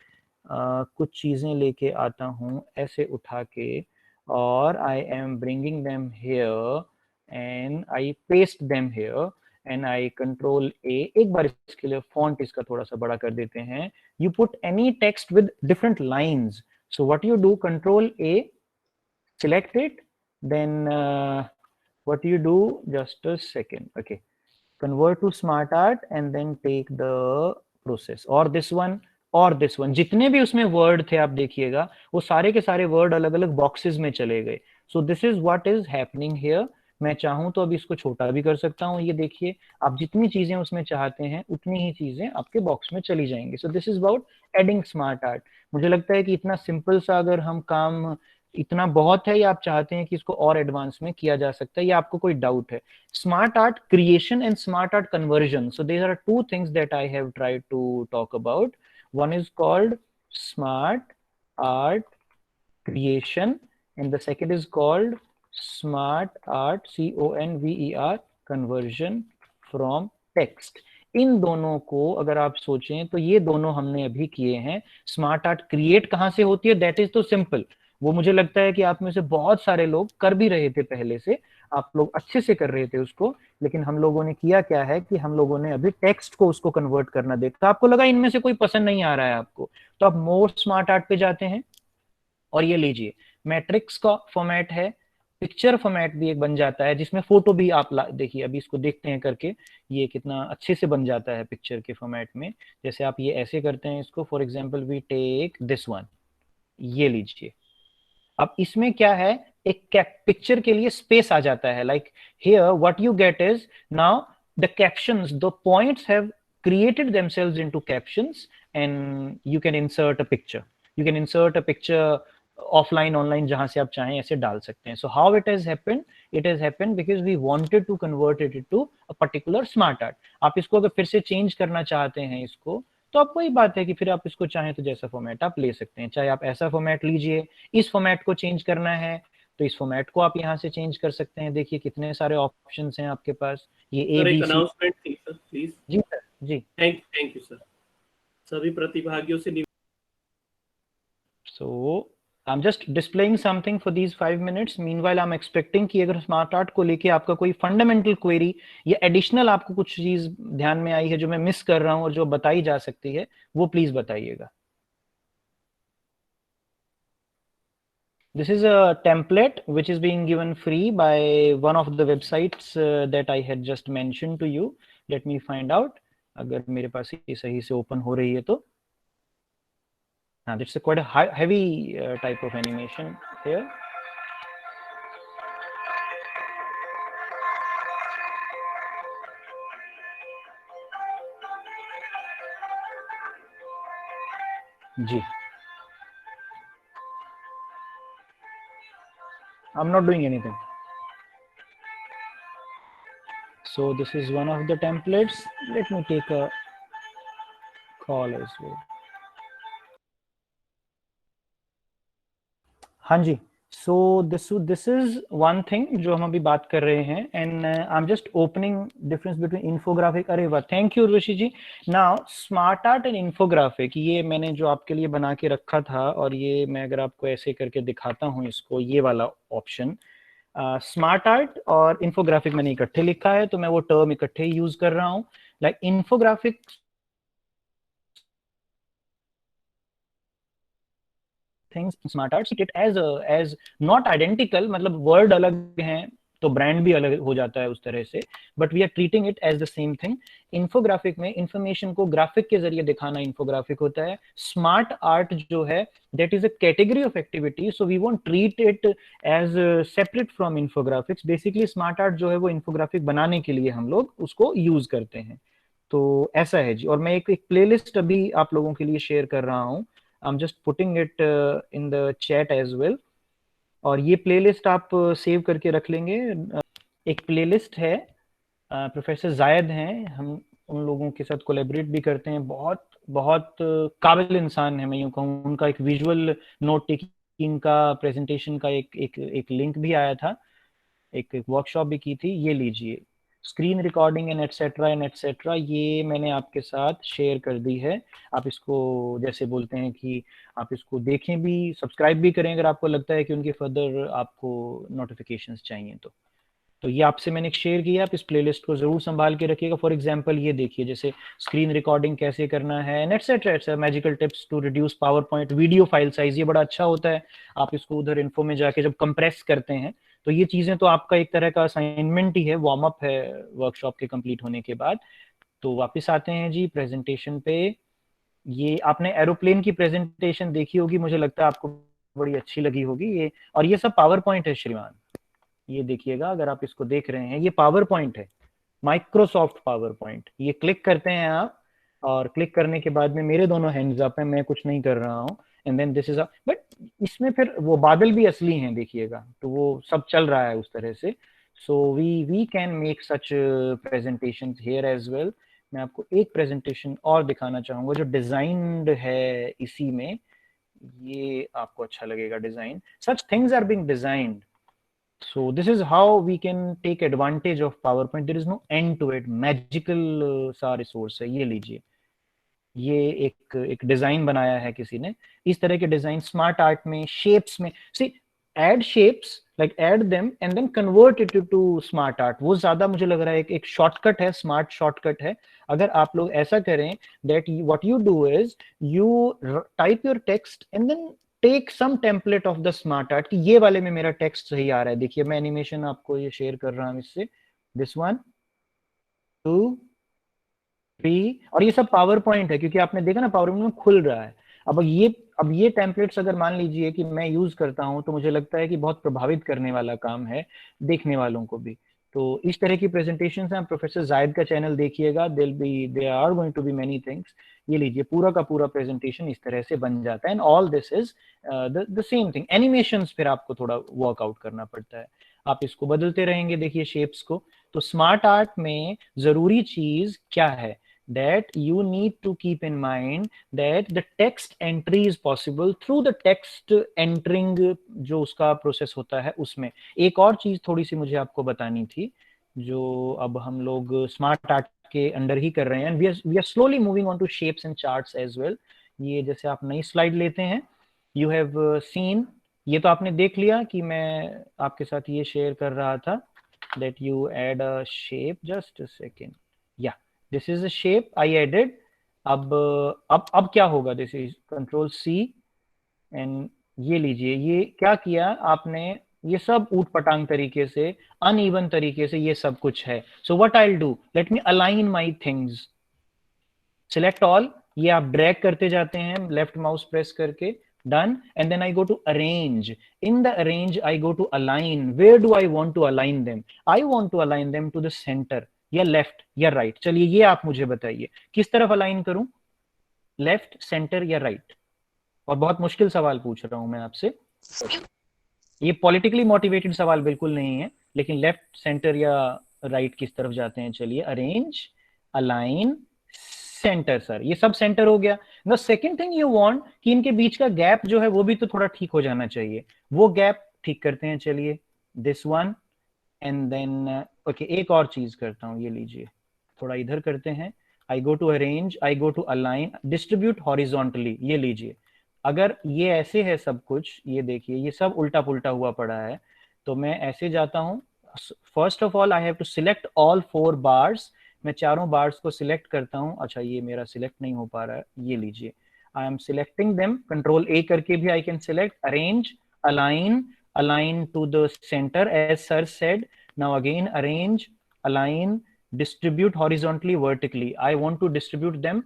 कुछ चीजें लेके आता हूँ ऐसे उठा के, और I am bringing them here and I paste them here and I control A. एक बार इसके लिए फॉन्ट इसका थोड़ा सा बड़ा कर देते हैं। You put any text with different lines, so what you do, control A, select it, then what you do, just a second, okay, convert to smart art and then take the process, और this one और this one, जितने भी उसमें वर्ड थे आप देखिएगा वो सारे के सारे वर्ड अलग अलग बॉक्सेस में चले गए। सो this is what is happening here. मैं चाहूं तो अभी इसको छोटा भी कर सकता हूं। ये देखिए, आप जितनी चीजें उसमें चाहते हैं उतनी ही चीजें आपके बॉक्स में चली जाएंगी। सो this is about adding smart art. मुझे लगता है कि इतना सिंपल सा अगर हम काम, इतना बहुत है, या आप चाहते हैं कि इसको और एडवांस में किया जा सकता है, या आपको कोई डाउट है? Smart art creation and smart art conversion. So these are two things that I have tried to talk about. One is called smart art creation and the second is called smart art CONVER conversion from text. इन दोनों को अगर आप सोचें तो ये दोनों हमने अभी किए हैं। स्मार्ट आर्ट क्रिएट कहां से होती है, दैट इज तो सिंपल। वो मुझे लगता है कि आप में से बहुत सारे लोग कर भी रहे थे पहले से, आप लोग अच्छे से कर रहे थे उसको। लेकिन हम लोगों ने किया क्या है कि हम लोगों ने अभी टेक्स्ट को उसको कन्वर्ट करना देखा। आपको लगा इनमें से कोई पसंद नहीं आ रहा है आपको, तो आप मोर स्मार्ट आर्ट पे जाते हैं और ये लीजिए, मैट्रिक्स का फॉर्मेट है, पिक्चर फॉर्मेट भी एक बन जाता है जिसमें फोटो भी आप देखिए, अभी इसको देखते हैं करके ये कितना अच्छे से बन जाता है पिक्चर के फॉर्मेट में। जैसे आप ये ऐसे करते हैं इसको, for example we take this one, ये लीजिए। अब इसमें क्या है, एक पिक्चर के लिए स्पेस आ जाता है। Like here what you get is now the captions, the points have created themselves into captions and you can insert a picture, you can insert a picture offline online, जहां से आप चाहें ऐसे डाल सकते हैं। So how it has happened, it has happened because we wanted to convert it into a particular smart art। आप इसको अगर फिर से चेंज करना चाहते हैं इसको, तो आप वही बात है कि फिर आप इसको चाहें तो जैसा फॉर्मेट आप ले सकते हैं। चाहे आप ऐसा फॉर्मेट लीजिए, इस फॉर्मेट को चेंज करना है तो इस फॉर्मेट को आप यहाँ से चेंज कर सकते हैं। देखिए कितने सारे ऑप्शंस हैं आपके पास। ये सर एक ABC। अनाउंसमेंट थी सर, प्लीज। जी सर, जी। Thank you sir. सभी प्रतिभागियों से So I'm just displaying something for these 5 minutes. Meanwhile I'm expecting कि अगर स्मार्ट आर्ट को लेके आपका कोई फंडामेंटल क्वेरी या एडिशनल आपको कुछ चीज ध्यान में आई है जो मैं मिस कर रहा हूं और जो बताई जा सकती है, वो प्लीज बताइएगा। This is a template which is being given free by one of the websites that I had just mentioned to you. Let me find out अगर मेरे पास ये सही से ओपन हो रही है तो। It's a quite a heavy type of animation here. Ji, I'm not doing anything. So this is one of the templates. Let me take a call as well. हाँ जी, so this is one thing जो हम अभी बात कर रहे हैं, and I'm just opening difference between infographic। अरे वाह, thank you Urvashi ji. Now smart art and infographic, ये मैंने जो आपके लिए बना के रखा था, और ये मैं अगर आपको ऐसे करके दिखाता हूँ इसको, ये वाला ऑप्शन स्मार्ट आर्ट और इन्फोग्राफिक मैंने इकट्ठे लिखा है, तो मैं वो टर्म इकट्ठे ही यूज कर रहा हूँ। Like infographic things, smart art, treat it as not identical, मतलब वर्ड अलग हैं तो ब्रांड भी अलग हो जाता है उस तरह से, but we are treating it as the same thing. Infographic में इंफॉर्मेशन को ग्राफिक के जरिए दिखाना इन्फोग्राफिक होता है। स्मार्ट आर्ट जो है that is a category of activity, so we won't treat it as separate from infographics. Basically smart art जो है वो इन्फोग्राफिक बनाने के लिए हम लोग उसको यूज करते हैं। तो ऐसा है जी। और मैं एक प्लेलिस्ट अभी आप लोगों के लिए शेयर कर रहा हूँ I'm just putting it in the chat as well. और ये प्लेलिस्ट आप सेव करके रख लेंगे। एक प्लेलिस्ट है, प्रोफेसर जायद हैं, हम उन लोगों के साथ कोलैबोरेट भी करते हैं, बहुत बहुत काबिल इंसान है मैं यूँ कहूँ। उनका एक विजुअल नोट टेकिंग का प्रेजेंटेशन का एक लिंक भी आया था, एक वर्कशॉप भी की थी। ये लीजिए, स्क्रीन रिकॉर्डिंग एंड एटसेट्रा, ये मैंने आपके साथ शेयर कर दी है। आप इसको जैसे बोलते हैं कि आप इसको देखें भी, सब्सक्राइब भी करें अगर आपको लगता है कि उनके फर्दर आपको नोटिफिकेशंस चाहिए तो ये आपसे मैंने शेयर किया। आप इस प्लेलिस्ट को जरूर संभाल के रखिएगा। फॉर एग्जांपल ये देखिए, जैसे स्क्रीन रिकॉर्डिंग कैसे करना है, etcetera, magical tips to reduce PowerPoint video file size, ये बड़ा अच्छा होता है। आप इसको उधर इन्फो में जाके जब कंप्रेस करते हैं तो ये चीजें तो आपका एक तरह का असाइनमेंट ही है, वार्म अप है वर्कशॉप के कंप्लीट होने के बाद। तो वापस आते हैं जी प्रेजेंटेशन पे। ये आपने एरोप्लेन की प्रेजेंटेशन देखी होगी, मुझे लगता है आपको बड़ी अच्छी लगी होगी ये। और ये सब पावर पॉइंट है श्रीमान, ये देखिएगा अगर आप इसको देख रहे हैं, ये पावर पॉइंट है, माइक्रोसॉफ्ट पावर पॉइंट। ये क्लिक करते हैं आप, और क्लिक करने के बाद में मेरे दोनों हैंड्स अप हैं, मैं कुछ नहीं कर रहा हूँ। And then this is but इसमें फिर वो बादल भी असली हैं देखिएगा, तो वो सब चल रहा है उस तरह से। So we can make such presentation here as well. मैं आपको एक प्रेजेंटेशन और दिखाना चाहूंगा जो डिजाइंड है इसी में, ये आपको अच्छा लगेगा design. Such things are being designed. So this is how we can take advantage of PowerPoint. There is no end to it. Magical सा रिसोर्स है। ये लीजिए, ये एक डिजाइन बनाया है किसी ने। इस तरह के डिजाइन स्मार्ट आर्ट में, शेप्स में, see add shapes, like add them and then convert it to smart art. वो ज्यादा मुझे लग रहा है एक शॉर्टकट है, स्मार्ट शॉर्टकट है। अगर आप लोग ऐसा करें that what you do is you type your text and then take some template of the smart art कि ये वाले में मेरा टेक्स्ट सही आ रहा है। देखिए मैं एनिमेशन आपको ये शेयर कर रहा हूं इससे, दिस 1 2 3, और ये सब पावर पॉइंट है क्योंकि आपने देखा ना पावर पॉइंट में खुल रहा है। अब ये टेम्पलेट्स अगर मान लीजिए कि मैं यूज करता हूं तो मुझे लगता है कि बहुत प्रभावित करने वाला काम है देखने वालों को भी। तो इस तरह की प्रेजेंटेशन है। प्रोफेसर जायद का चैनल देखिएगा, there are going to be many things. ये लीजिए, पूरा का पूरा प्रेजेंटेशन इस तरह से बन जाता है। And all this is the same thing. Animations फिर आपको थोड़ा वर्कआउट करना पड़ता है, आप इसको बदलते रहेंगे। देखिए शेप्स को, तो स्मार्ट आर्ट में जरूरी चीज क्या है, that you need to keep in mind that the text entry is possible through the text entering, जो उसका प्रोसेस होता है उसमें। एक और चीज थोड़ी सी मुझे आपको बतानी थी, जो अब हम लोग स्मार्ट आर्ट के अंडर ही कर रहे हैं। We are slowly moving on to shapes and charts as well. ये जैसे आप नई स्लाइड लेते हैं, यू हैव सीन, ये तो आपने देख लिया कि मैं आपके साथ ये शेयर कर रहा था, that you add a shape, just a second, yeah, this is a shape I added। अब क्या होगा, this is control C and ये लीजिए, ये क्या किया आपने, ये सब ऊट पटांग तरीके से, अनइवन तरीके से ये सब कुछ है। So what I will do, let me align my things, select all, ये आप ड्रैग करते जाते हैं लेफ्ट माउस प्रेस करके, done, and then I go to arrange. In the arrange I go to align. Where do I want to align them? I want to align them to the center, या लेफ्ट या राइट। चलिए ये आप मुझे बताइए किस तरफ अलाइन करूं, लेफ्ट, सेंटर या राइट? और बहुत मुश्किल सवाल पूछ रहा हूं मैं आपसे, ये पॉलिटिकली मोटिवेटेड सवाल बिल्कुल नहीं है, लेकिन लेफ्ट, सेंटर या राइट किस तरफ जाते हैं? चलिए अरेंज, अलाइन, सेंटर। सर ये सब सेंटर हो गया। The second thing you want कि इनके बीच का गैप जो है वो भी तो थोड़ा ठीक हो जाना चाहिए, वो गैप ठीक करते हैं। चलिए this one and then okay, एक और चीज करता हूं, ये लीजिए थोड़ा इधर करते हैं, I go to arrange, I go to align, distribute horizontally. ये लीजिए, अगर ये ऐसे है सब कुछ, ये देखिए ये सब उल्टा पुल्टा हुआ पड़ा है, तो मैं ऐसे जाता हूं। First of all I have to select all 4 bars. मैं चारों बार्स को सिलेक्ट करता हूं। अच्छा ये मेरा सिलेक्ट नहीं हो पा रहा है, ये लीजिए, आई एम सिलेक्टिंग देम, कंट्रोल ए करके भी I can select, arrange, align, align to the center as sir said. Now again arrange, align, distribute horizontally, vertically. I want to distribute them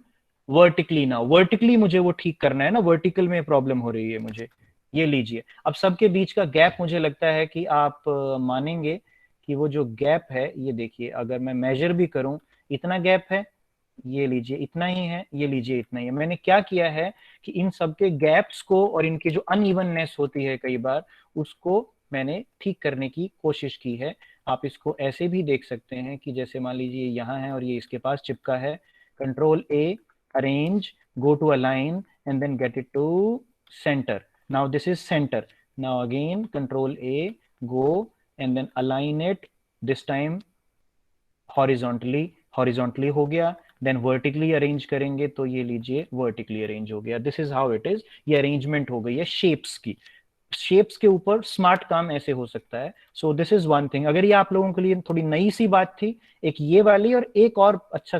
vertically now. Vertically मुझे वो ठीक करना है ना, vertical में प्रॉब्लम हो रही है मुझे। ये लीजिए, अब सबके बीच का गैप मुझे लगता है कि आप मानेंगे कि वो जो गैप है, ये देखिए अगर मैं मेजर भी करूं, इतना गैप है, ये लीजिए इतना ही है, ये लीजिए इतना ही है। मैंने क्या किया है कि इन सबके गैप्स को और इनकी जो अनइवननेस होती है कई बार, उसको मैंने ठीक करने की कोशिश की है। आप इसको ऐसे भी देख सकते हैं कि जैसे मान लीजिए यहाँ है और ये इसके पास चिपका है, control A, arrange, go to align and then get it to center. Now this is center. Now again control A, go and then align it, this time horizontally हो गया। देन वर्टिकली अरेंज करेंगे तो ये लीजिए वर्टिकली अरेंज हो गया। This is how it is. ये अरेंजमेंट हो गई है शेप्स की। शेप्स के ऊपर स्मार्ट काम ऐसे हो सकता है। सो दिस इज वन थिंग। अगर ये आप लोगों के लिए थोड़ी नई सी बात थी, एक ये वाली, और एक और अच्छा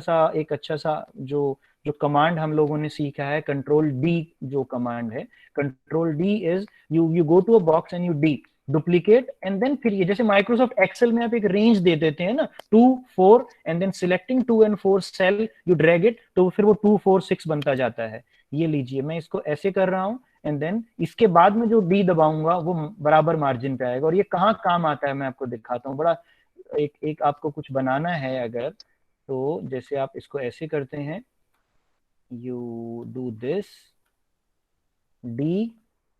सा जो जो कमांड हम लोगों ने सीखा है, कंट्रोल डी जो कमांड है। Control D is you go to a box and you D duplicate and then फिर ये जैसे माइक्रोसॉफ्ट एक्सेल में आप एक रेंज दे देते हैं ना, 2 4 and then selecting 2 and 4 cell you drag it, तो फिर वो 2 4 6 बनता जाता है। ये लीजिए मैं इसको ऐसे कर रहा हूं एंड देन इसके बाद में जो डी दबाऊंगा वो बराबर मार्जिन पे आएगा। और ये कहाँ काम आता है मैं आपको दिखाता हूँ। बड़ा एक आपको कुछ बनाना है अगर, तो जैसे आप इसको ऐसे करते हैं, you do this D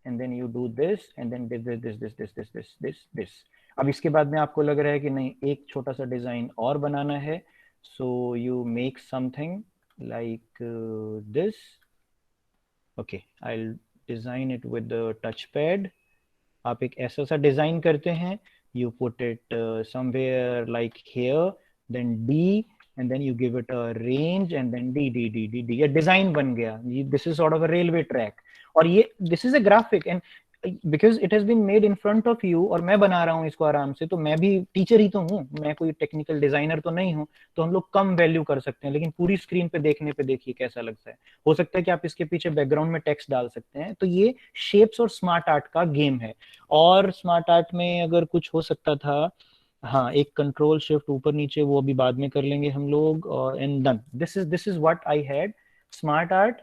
and then you do this and then this। अब इसके बाद में आपको लग रहा है कि नहीं एक छोटा सा डिजाइन और बनाना है, so you make something like this। okay, I'll design it with the touchpad। आप एक ऐसा सा डिजाइन करते हैं, you put it somewhere like here, then D and then you give it a range and then D D D D D। ये डिजाइन बन गया। this is sort of a railway track। और ये this is a graphic and because it has been made in front of you और मैं बना रहा हूँ इसको आराम से, तो मैं भी टीचर ही तो हूँ, मैं कोई टेक्निकल डिजाइनर तो नहीं हूँ, तो हम लोग कम वैल्यू कर सकते हैं। लेकिन पूरी स्क्रीन पे देखने पे देखिए कैसा लगता है। हो सकता है कि आप इसके पीछे बैकग्राउंड में टेक्स्ट डाल सकते हैं। तो ये शेप्स और स्मार्ट आर्ट का गेम है। और स्मार्ट आर्ट में अगर कुछ हो सकता था, हाँ एक कंट्रोल शिफ्ट ऊपर नीचे, वो अभी बाद में कर लेंगे हम लोग। और and done, this is what I had. Smart art,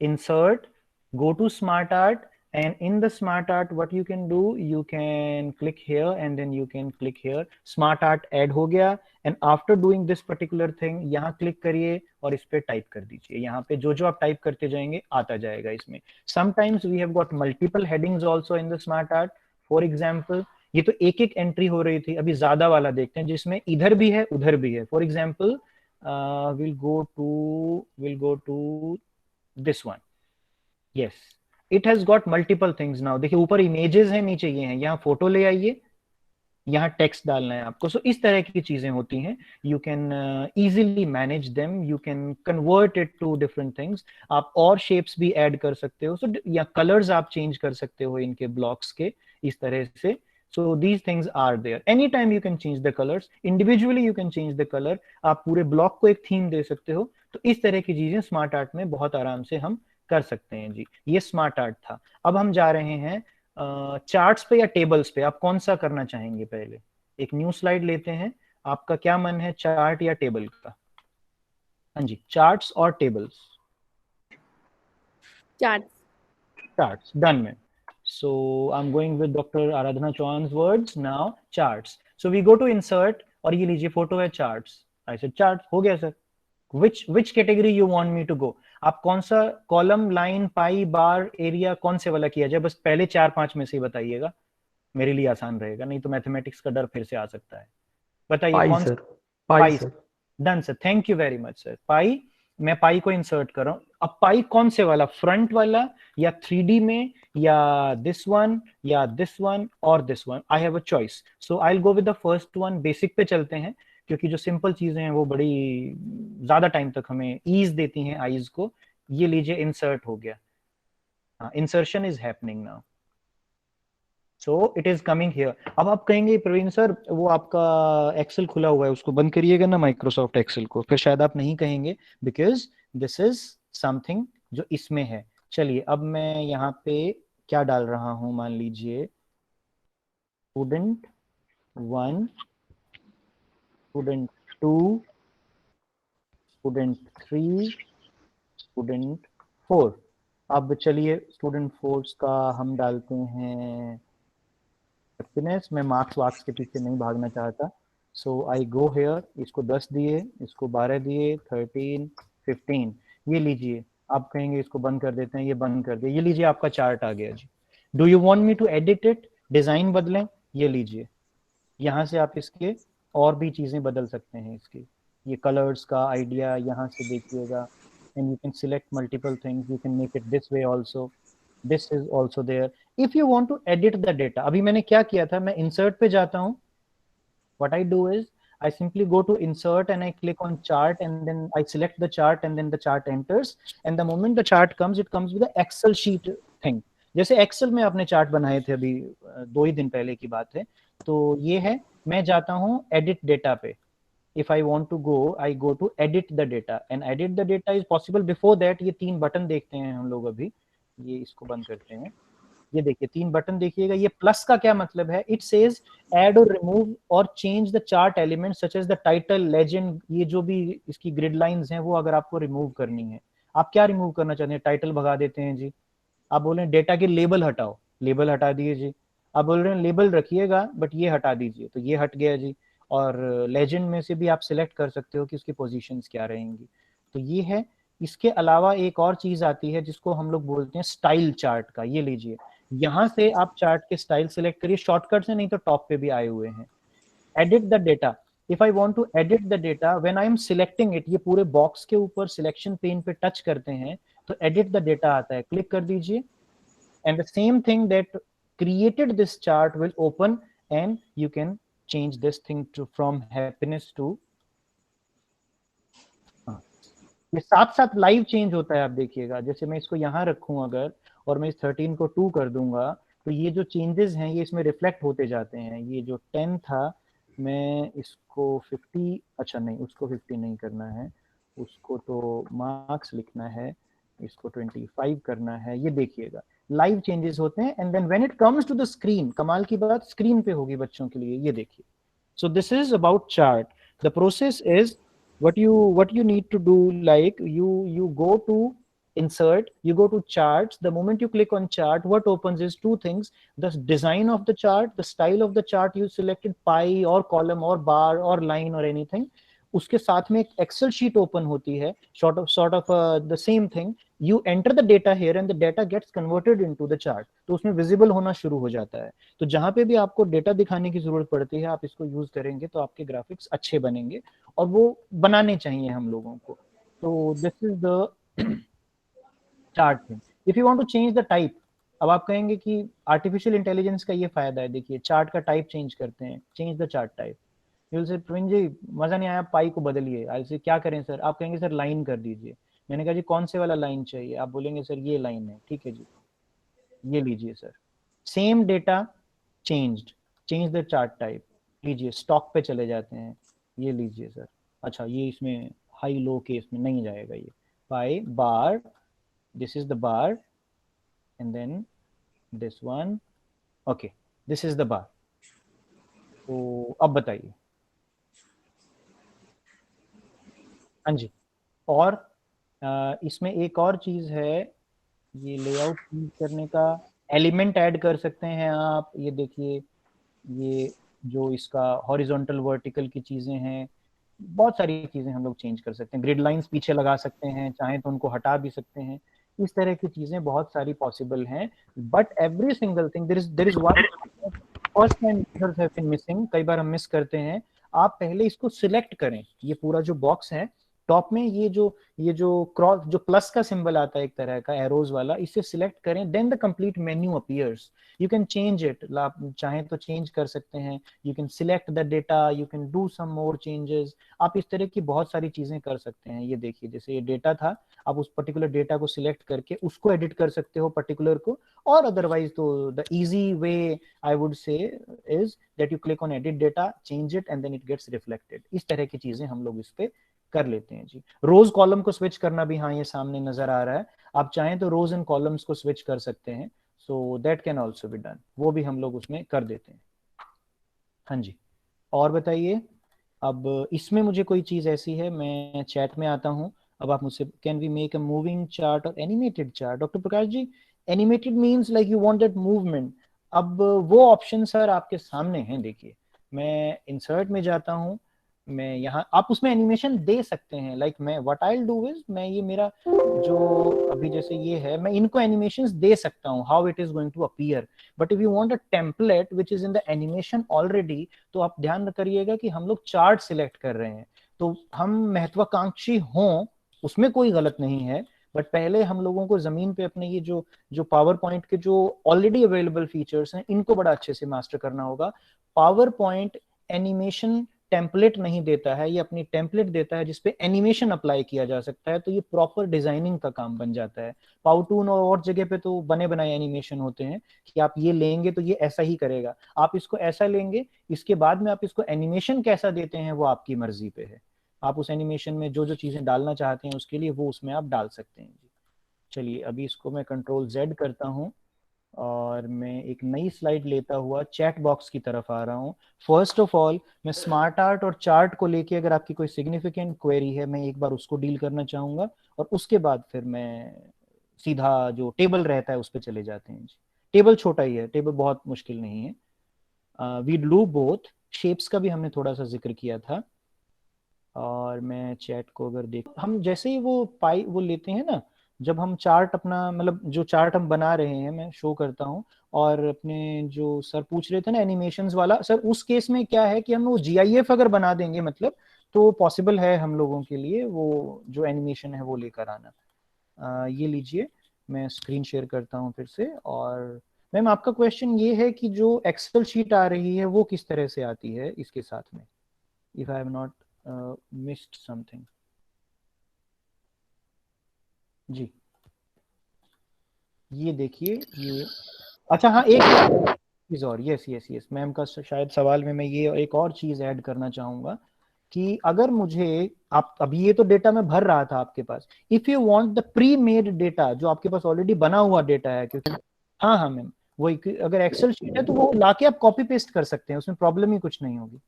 insert, go to smart art, and in the smart art what you can do, you can click here and then you can click here, smart art add हो गया। and after doing this particular thing यहाँ क्लिक करिए और इस पे टाइप कर दीजिए। यहाँ पे जो जो आप टाइप करते जाएंगे आता जाएगा इसमें। sometimes we have got multiple headings also in the smart art। for example ये तो एक एक एंट्री हो रही थी, अभी ज्यादा वाला देखते हैं जिसमें इधर भी है उधर भी है। For example we'll go to this one। yes, it has got multiple things now। देखिए ऊपर इमेजेस हैं, नीचे ये हैं, यहाँ फोटो ले आइए, यहाँ टेक्स्ट डालना है आपको। सो इस तरह की चीजें होती हैं। You can easily manage them, you can convert it to different things. आप और शेप्स भी ऐड कर सकते हो, सो या कलर्स आप चेंज कर सकते हो इनके ब्लॉक्स के, इस तरह से। So these things are there. Any time you can change the colours, individually you can change the colour. आप पूरे ब्लॉक को एक थीम दे सकते हो। तो इस तरह की चीजें स्मार्ट आर्ट में बहुत आराम से हम कर सकते हैं जी। ये स्मार्ट आर्ट था। अब हम जा रहे हैं चार्ट्स पे या टेबल्स पे। आप कौन सा करना चाहेंगे? पहले एक न्यू स्लाइड लेते हैं। आपका क्या मन है, चार्ट या टेबल का? हाँ जी, चार्ट्स और टेबल्स। चार्ट्स डन में। So I am going with doctor Aradhana Chauhan's words now, charts. So we go to insert और ये लीजिए फोटो है, चार्ट्स। आई सेड चार्ट हो गया sir. which category you want me to go? आप कौन सा कॉलम, लाइन, पाई, बार, एरिया, कौन से वाला किया जाए? बस पहले 4-5 में से ही बताइएगा, मेरे लिए आसान रहेगा, नहीं तो मैथमेटिक्स का डर फिर से आ सकता है। बताइए पाई कौन सर। सा? Pie pie sir. Done sir, thank you very much sir. Pie, मैं पाई को इंसर्ट कर रहा हूँ। अब पाई कौन से वाला, फ्रंट वाला या 3D में, या दिस वन या दिस वन और this one? I have a choice, so I will go with the first one. Basic पे चलते हैं क्योंकि जो सिंपल चीजें हैं वो बड़ी ज्यादा टाइम तक हमें ईज देती हैं आईज को। ये लीजिए इंसर्ट हो गया। हाँ, insertion is happening now, so it is coming here. अब आप कहेंगे प्रवीण सर वो आपका एक्सेल खुला हुआ है, उसको बंद करिएगा ना माइक्रोसॉफ्ट एक्सेल को। फिर शायद आप नहीं कहेंगे, बिकॉज दिस इज समथिंग जो इसमें है। चलिए अब मैं यहाँ पे क्या डाल रहा हूं, मान लीजिए स्टूडेंट 1, स्टूडेंट 2, स्टूडेंट 3, स्टूडेंट 4। अब चलिए स्टूडेंट 4 का हम डालते हैं हैप्पीनेस। मैं मार्क्स वार्क्स के पीछे नहीं भागना चाहता, सो आई गो हेयर। इसको 10 दिए, इसको 12 दिए, 13, 15, ये लीजिए। आप कहेंगे इसको बंद कर देते हैं, ये बंद कर दिया, ये लीजिए आपका चार्ट आ गया जी। Do you want me to edit it, design बदलें, ये लीजिए, यहाँ से आप इसके और भी चीजें बदल सकते हैं इसकी, ये कलर्स का आइडिया यहाँ से देखिएगा, and you can select multiple things, you can make it this way also, this is also there. If you want to edit the data, अभी मैंने क्या किया था, मैं इंसर्ट पे जाता हूँ, what I do is I simply go to insert and I click on chart, and then I select the chart, and then the chart enters, and the moment the chart comes, it comes with the Excel sheet thing। जैसे एक्सेल में आपने चार्ट बनाए थे अभी 2 ही दिन पहले की बात है, तो ये है, मैं जाता हूँ एडिट डेटा पे। if I want to go, I go to edit the data, and edit the data is possible before that। ये 3 बटन देखते हैं हम लोग अभी, ये इसको बंद करते हैं, ये देखिए 3 बटन देखिएगा। ये प्लस का क्या मतलब है, इट सेज ऐड और रिमूव और change the chart element such as the title, legend, ये जो भी इसकी ग्रिड लाइंस हैं वो अगर आपको रिमूव करनी है, आप क्या रिमूव करना चाहते हैं, टाइटल भगा देते हैं जी, आप बोल रहे हैं डेटा के लेबल हटाओ, लेबल हटा दिए जी, आप बोल रहे हैं लेबल रखिएगा बट ये हटा दीजिए, तो ये हट गया जी। और लेजेंड में से भी आप सिलेक्ट कर सकते हो कि उसकी पोजीशंस क्या रहेंगी, तो ये है। इसके अलावा एक और चीज आती है जिसको हम लोग बोलते हैं स्टाइल चार्ट का, ये लीजिए, यहाँ से आप चार्ट के स्टाइल सिलेक्ट करिए, शॉर्टकट से, नहीं तो टॉप पे भी आए हुए हैं। Edit the data, if I want to edit the data when I am selecting it, ये पूरे बॉक्स के ऊपर सिलेक्शन पेन पे टच करते हैं तो एडिट द डेटा आता है, क्लिक कर दीजिए, and the same thing that created this chart will open, and you can change this thing to from happiness to, ये साथ साथ लाइव चेंज होता है, आप देखिएगा। जैसे मैं इसको यहाँ रखूं अगर, और मैं इस 13 को 2 कर दूंगा, तो ये जो चेंजेस हैं ये इसमें रिफ्लेक्ट होते जाते हैं। ये जो 10 था, मैं इसको 50, अच्छा नहीं, उसको 50 नहीं करना है, उसको तो मार्क्स लिखना है, इसको 25 करना है, ये देखिएगा लाइव चेंजेस होते हैं। And then when it comes to the screen, कमाल की बात स्क्रीन पे होगी बच्चों के लिए, ये देखिए। सो this is about chart. The process is what you need to do, like you go to insert, you go to charts, the moment you click on chart, what opens is 2 things, the design of the chart, the style of the chart you selected, pie or column or bar or line or anything, उसके साथ में एक एक्सेल शीट ओपन होती है, sort of the same thing, you enter the data here and the data gets converted into the chart, तो उसमें विजिबल होना शुरू हो जाता है। तो जहां पे भी आपको डेटा दिखाने की जरूरत पड़ती है, आप इसको यूज करेंगे तो आपके ग्राफिक्स अच्छे बनेंगे, और वो बनाने चाहिए हम लोगों को। तो this is the chart thing. If you want to change the type, अब आप कहेंगे कि आर्टिफिशियल इंटेलिजेंस का ये फायदा है, देखिए चार्ट का टाइप चेंज करते हैं, change the chart type, you will say Praveen जी मजा नहीं आया, पाई को बदलिए। ऐसे क्या करें सर, आप कहेंगे सर लाइन कर दीजिए, मैंने कहा जी कौन से वाला लाइन चाहिए, आप बोलेंगे सर ये लाइन है, ठीक है जी, ये लीजिए sir, same data changed, change the chart type, लीजिए स्टॉक पे चले जाते हैं, ये लीजिए सर, अच्छा ये इसमें हाई लो के इसमें नहीं जाएगा, ये पाई बार, this is the bar, and then this one, okay, this is the bar। तो अब बताइए, हाँ जी। और इसमें एक और चीज है, ये लेआउट चेंज करने का, एलिमेंट ऐड कर सकते हैं आप, ये देखिए, ये जो इसका हॉरिजॉन्टल वर्टिकल की चीजें हैं, बहुत सारी चीजें हम लोग चेंज कर सकते हैं, ग्रिड लाइंस पीछे लगा सकते हैं, चाहे तो उनको हटा भी सकते हैं, इस तरह की चीजें बहुत सारी पॉसिबल हैं। But every single thing, there is one first time users have been missing, कई बार हम मिस करते हैं। आप पहले इसको सिलेक्ट करें, ये पूरा जो बॉक्स है टॉप में, ये जो क्रॉस, जो प्लस का सिंबल आता है एक तरह का एरोज वाला, इसे सिलेक्ट करें, then the complete menu appears, you can change it, चाहे तो चेंज कर सकते हैं, you can select the data, you can do some more changes, आप इस तरह की बहुत सारी चीजें कर सकते हैं। ये देखिए, जैसे ये डेटा था, आप उस पर्टिकुलर डेटा को सिलेक्ट करके उसको एडिट कर सकते हो पर्टिकुलर को, और अदरवाइज तो the easy way I would say is that you click on edit data, change it, and then it gets reflected. इस तरह की चीजें हम लोग इस पे कर लेते हैं जी। रोज कॉलम को स्विच करना भी, हाँ ये सामने नजर आ रहा है, आप चाहें तो रोज एंड कॉलम्स को स्विच कर सकते हैं, so that can also be done, वो भी हम लोग उसमें कर देते हैं। हाँ जी, और बताइए। अब इसमें मुझे कोई चीज ऐसी है, मैं चैट में आता हूँ, अब आप मुझसे, can we make a moving chart और animated chart, doctor Prakash ji, animated means like you want that movement. अब वो ऑप्शन सर आपके सामने हैं, देखिए मैं इंसर्ट में जाता हूँ, मैं यहाँ आप उसमें एनिमेशन दे सकते हैं। लाइक मैं what I will do is, मैं ये मेरा जो अभी जैसे ये है, मैं इनको एनिमेशंस दे सकता हूँ how it is going to appear. But if you want a template which is in the animation already, तो आप ध्यान करिएगा कि हम लोग चार्ट सिलेक्ट कर रहे हैं। तो हम महत्वाकांक्षी हों उसमें कोई गलत नहीं है, बट पहले हम लोगों को जमीन पे अपने ये जो जो पावर पॉइंट के जो ऑलरेडी अवेलेबल फीचर्स हैं इनको बड़ा अच्छे से मास्टर करना होगा। पावर पॉइंट एनिमेशन टेम्पलेट नहीं देता है, ये अपनी टेम्पलेट देता है जिसपे एनिमेशन अप्लाई किया जा सकता है, तो ये प्रॉपर डिजाइनिंग का काम बन जाता है। पाउटून और जगह पे तो बने बनाए एनिमेशन होते हैं कि आप ये लेंगे तो ये ऐसा ही करेगा, आप इसको ऐसा लेंगे, इसके बाद में आप इसको एनिमेशन कैसा देते हैं वो आपकी मर्जी पे है। आप उस एनिमेशन में जो जो चीजें डालना चाहते हैं उसके लिए वो उसमें आप डाल सकते हैं। चलिए अभी इसको मैं कंट्रोल Z करता हूँ और मैं एक नई स्लाइड लेता हुआ चैट बॉक्स की तरफ आ रहा हूँ। फर्स्ट ऑफ ऑल मैं स्मार्ट आर्ट और चार्ट को लेके अगर आपकी कोई सिग्निफिकेंट क्वेरी है मैं एक बार उसको डील करना चाहूंगा, और उसके बाद फिर मैं सीधा जो टेबल रहता है उस पर चले जाते हैं जी। टेबल छोटा ही है, टेबल बहुत मुश्किल नहीं है। वी डू बोथ, शेप्स का भी हमने थोड़ा सा जिक्र किया था। और मैं चैट को अगर देख, हम जैसे ही वो पाई वो लेते हैं ना, जब हम चार्ट अपना मतलब जो चार्ट हम बना रहे हैं मैं शो करता हूँ। और अपने जो सर पूछ रहे थे ना एनिमेशंस वाला, सर उस केस में क्या है कि हम वो GIF अगर बना देंगे मतलब, तो पॉसिबल है हम लोगों के लिए वो जो एनिमेशन है वो लेकर आना। ये लीजिए मैं स्क्रीन शेयर करता हूँ फिर से। और मैम आपका क्वेश्चन ये है कि जो एक्सेल शीट आ रही है वो किस तरह से आती है इसके साथ में, if I have not missed something. जी ये देखिए ये, अच्छा हाँ एक चीज और, यस यस यस मैम का शायद सवाल में मैं ये एक और चीज ऐड करना चाहूंगा कि अगर मुझे आप अभी ये तो डेटा मैं भर रहा था आपके पास, if you want the premade data जो आपके पास ऑलरेडी बना हुआ डेटा है, क्योंकि हाँ हाँ मैम वही अगर एक्सेल शीट है तो वो लाके आप कॉपी पेस्ट कर सकते हैं, उसमें प्रॉब्लम ही कुछ नहीं होगी।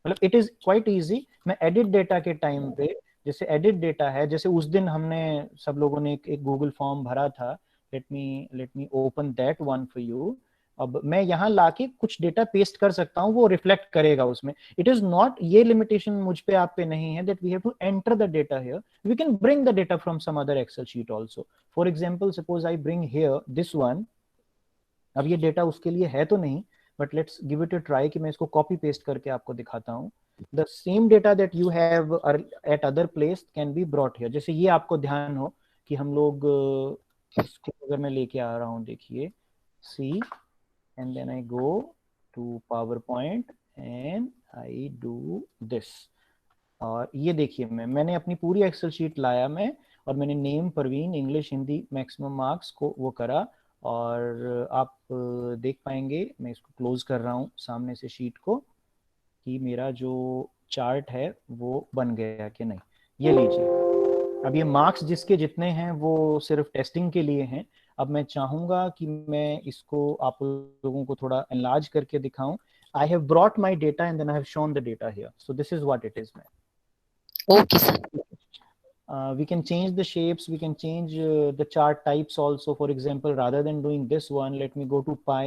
मतलब इट इज क्वाइट इजी। मैं एडिट डेटा के टाइम पे जैसे एडिट डेटा है, जैसे उस दिन हमने सब लोगों ने एक गूगल फॉर्म भरा था, let me open that one for you. अब मैं यहाँ लाके कुछ डेटा पेस्ट कर सकता हूँ, वो रिफ्लेक्ट करेगा उसमें। इट इज नॉट, ये लिमिटेशन मुझ पे आप पे नहीं है that we have to enter the data here, we can bring the data from some other Excel sheet also. For example suppose I bring here this one. अब ये डेटा उसके लिए है तो नहीं, but let's give it a try कि मैं इसको कॉपी पेस्ट करके आपको दिखाता हूँ। The same data that you have eight other place can be brought here. जैसे ये आपको ध्यान हो कि हम लोग इसको अगर मैं लेके आ रहा हूँ, देखिए see and then I go to PowerPoint and I do this. और ये देखिए मैंने अपनी पूरी एक्सेल शीट लाया मैं, और मैंने name Parveen English Hindi maximum marks को वो करा। और आप देख पाएंगे मैं इसको क्लोज कर रहा हूँ सामने से शीट को कि मेरा जो चार्ट है वो बन गया कि नहीं। ये लीजिए अब ये मार्क्स जिसके जितने हैं वो सिर्फ टेस्टिंग के लिए हैं। अब मैं चाहूंगा कि मैं इसको आप लोगों को थोड़ा एनलार्ज करके दिखाऊं। I have brought my data and then I have shown the data here, so this is what it is. Okay, sir. We can change the shapes, we can change the chart types also. For example, rather than doing this one, let me go to pi,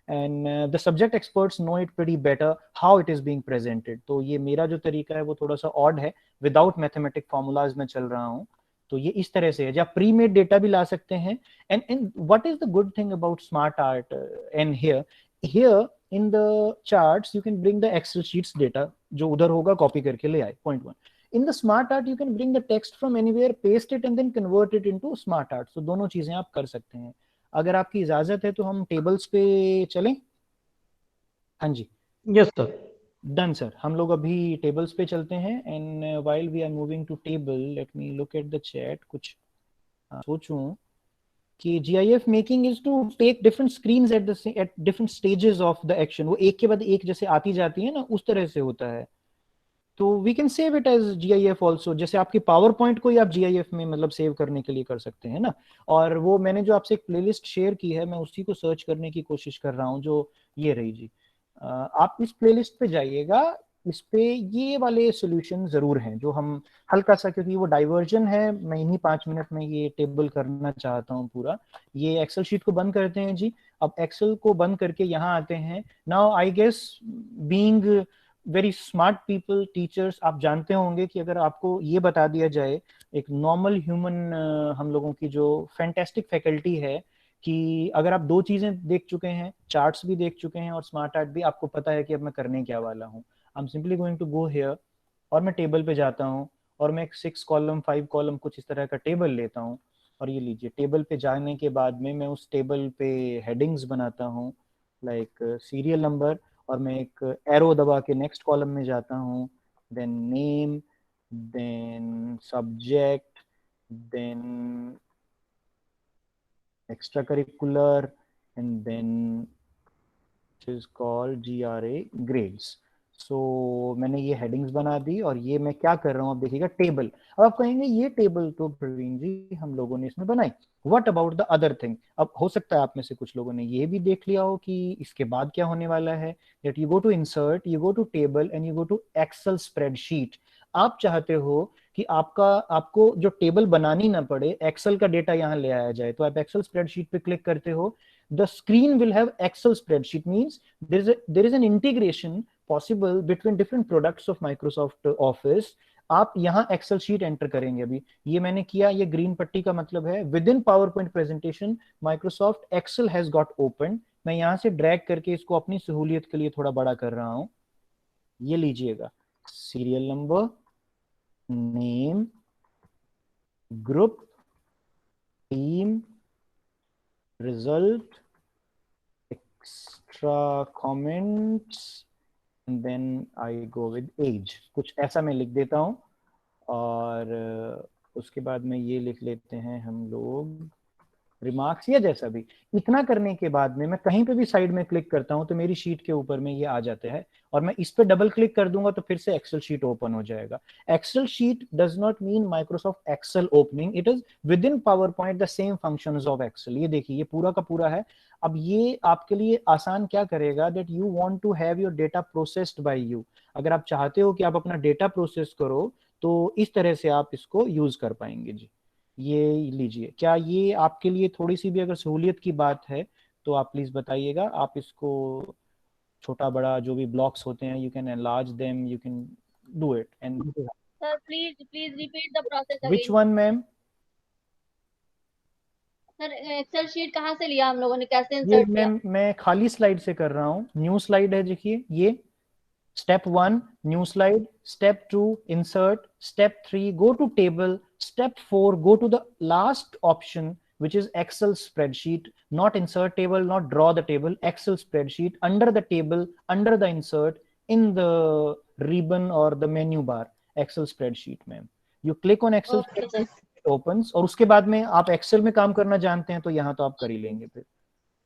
and the subject experts know it pretty better how it is being presented. तो ये मेरा जो तरीका है वो थोड़ा सा odd है, without mathematic formulas में चल रहा हूँ। तो ये इस तरह से है, जब प्री मेड डेटा भी ला सकते हैं। And what is the good thing about smart art and here in the charts you can bring the Excel sheets data जो उधर होगा कॉपी करके ले आए, point one. In the smart art you can bring the text from anywhere, paste it and then convert it into smart art. So दोनों चीजें आप कर सकते हैं। अगर आपकी इजाजत है तो हम टेबल्स पे चलें। हाँ जी यस सर। डन सर, हम लोग अभी टेबल्स पे चलते हैं। And while we are moving to table let me look at the chat. कुछ सोचूं कि GIF making is to take different screens at different stages of the action. वो एक के बाद एक जैसे आती जाती है ना, उस तरह से होता है। तो we can save it as GIF also, जैसे आपकी पावर पॉइंट को ही आप GIF में मतलब सेव करने के लिए कर सकते हैं ना। और वो मैंने जो आपसे एक प्लेलिस्ट शेयर की है मैं उसी को सर्च करने की कोशिश कर रहा हूँ, जो ये रही जी। आप इस प्लेलिस्ट पे जाइएगा, इस पे ये वाले सॉल्यूशन जरूर हैं जो हम हल्का सा, क्योंकि वो डाइवर्जन है, मैं इन्हीं 5 मिनट में ये टेबल करना चाहता हूँ पूरा। ये एक्सेल शीट को बंद करते हैं जी। अब एक्सेल को बंद करके यहाँ आते हैं। Now I guess being very smart people, teachers, आप जानते होंगे कि अगर आपको ये बता दिया जाए, एक नॉर्मल ह्यूमन हम लोगों की जो फैंटेस्टिक फैकल्टी है, कि अगर आप दो चीजें देख चुके हैं, चार्ट्स भी देख चुके हैं और स्मार्ट आर्ट भी, आपको पता है कि अब मैं करने क्या वाला हूँ। I am simply going to go here और मैं टेबल पे जाता हूँ और मैं एक 6 कॉलम 5 कॉलम कुछ इस तरह का टेबल लेता हूँ। और ये लीजिए, टेबल पे जाने के बाद में मैं उस टेबल पे हेडिंग्स बनाता हूँ, लाइक सीरियल नंबर, और मैं एक एरो दबा के नेक्स्ट कॉलम में जाता हूँ, then name, then subject, then extra curricular, and then is called GRA grades. सो मैंने ये हेडिंग्स बना दी और ये मैं क्या कर रहा हूँ, अब देखिएगा टेबल। अब आप कहेंगे ये टेबल तो प्रवीण जी हम लोगों ने इसमें बनाई, what about the other thing. अब हो सकता है आप में से कुछ लोगों ने ये भी देख लिया हो कि इसके बाद क्या होने वाला है, that you go to insert, you go to table and you go to Excel spreadsheet. आप चाहते हो कि आपको जो टेबल बनानी ना पड़े, एक्सेल का डेटा यहाँ ले आया जाए, तो आप एक्सेल स्प्रेडशीट पे क्लिक करते हो। The screen will have Excel spreadsheet, means there is an integration possible between different products of Microsoft Office. आप यहाँ एक्सेल शीट एंटर करेंगे। अभी ये मैंने किया, ये ग्रीन पट्टी का मतलब है within PowerPoint presentation Microsoft Excel has got open. मैं यहाँ से ड्रैग करके इसको अपनी सहूलियत के लिए थोड़ा बड़ा कर रहा हूँ। ये लीजिएगा, serial number, name, group, team, result, extra comments, then I go with age, कुछ ऐसा मैं लिख देता हूँ। और उसके बाद में ये लिख लेते हैं हम लोग रिमार्क्स या जैसा भी। इतना करने के बाद में मैं कहीं पे भी साइड में क्लिक करता हूं तो मेरी शीट के ऊपर में ये आ जाता है, और मैं इस पे डबल क्लिक कर दूंगा तो फिर से एक्सेल शीट ओपन हो जाएगा। Excel sheet does not mean Microsoft Excel opening, it is within PowerPoint the same functions of Excel. ये देखिए, ये पूरा का पूरा है। अब ये आपके लिए आसान क्या करेगा, that you want to have your data processed by you. अगर आप चाहते हो कि आप अपना डेटा प्रोसेस करो तो इस तरह से आप इसको यूज कर पाएंगे जी। ये लीजिए, क्या ये आपके लिए थोड़ी सी भी अगर सहूलियत की बात है तो आप प्लीज बताइएगा। आप इसको छोटा बड़ा जो भी ब्लॉक्स होते हैं, you can enlarge them, you can do it. And sir please repeat the process which again. One ma'am? Sir Excel sheet कहाँ से लिया हम लोगों ने, कैसे ये इंसर्ट किया? मैं खाली स्लाइड से कर रहा हूँ, न्यू स्लाइड है देखिए। ये step 1 new slide, step 2 insert, step 3 go to table, step 4 go to the last option which is Excel spreadsheet, not insert table, not draw the table, Excel spreadsheet, under the table, under the insert, in the ribbon or the menu bar, Excel spreadsheet में you click on Excel okay spreadsheet, sir. it opens। और उसके बाद में आप Excel में काम करना जानते हैं तो यहाँ तो आप कर ही लेंगे फिर।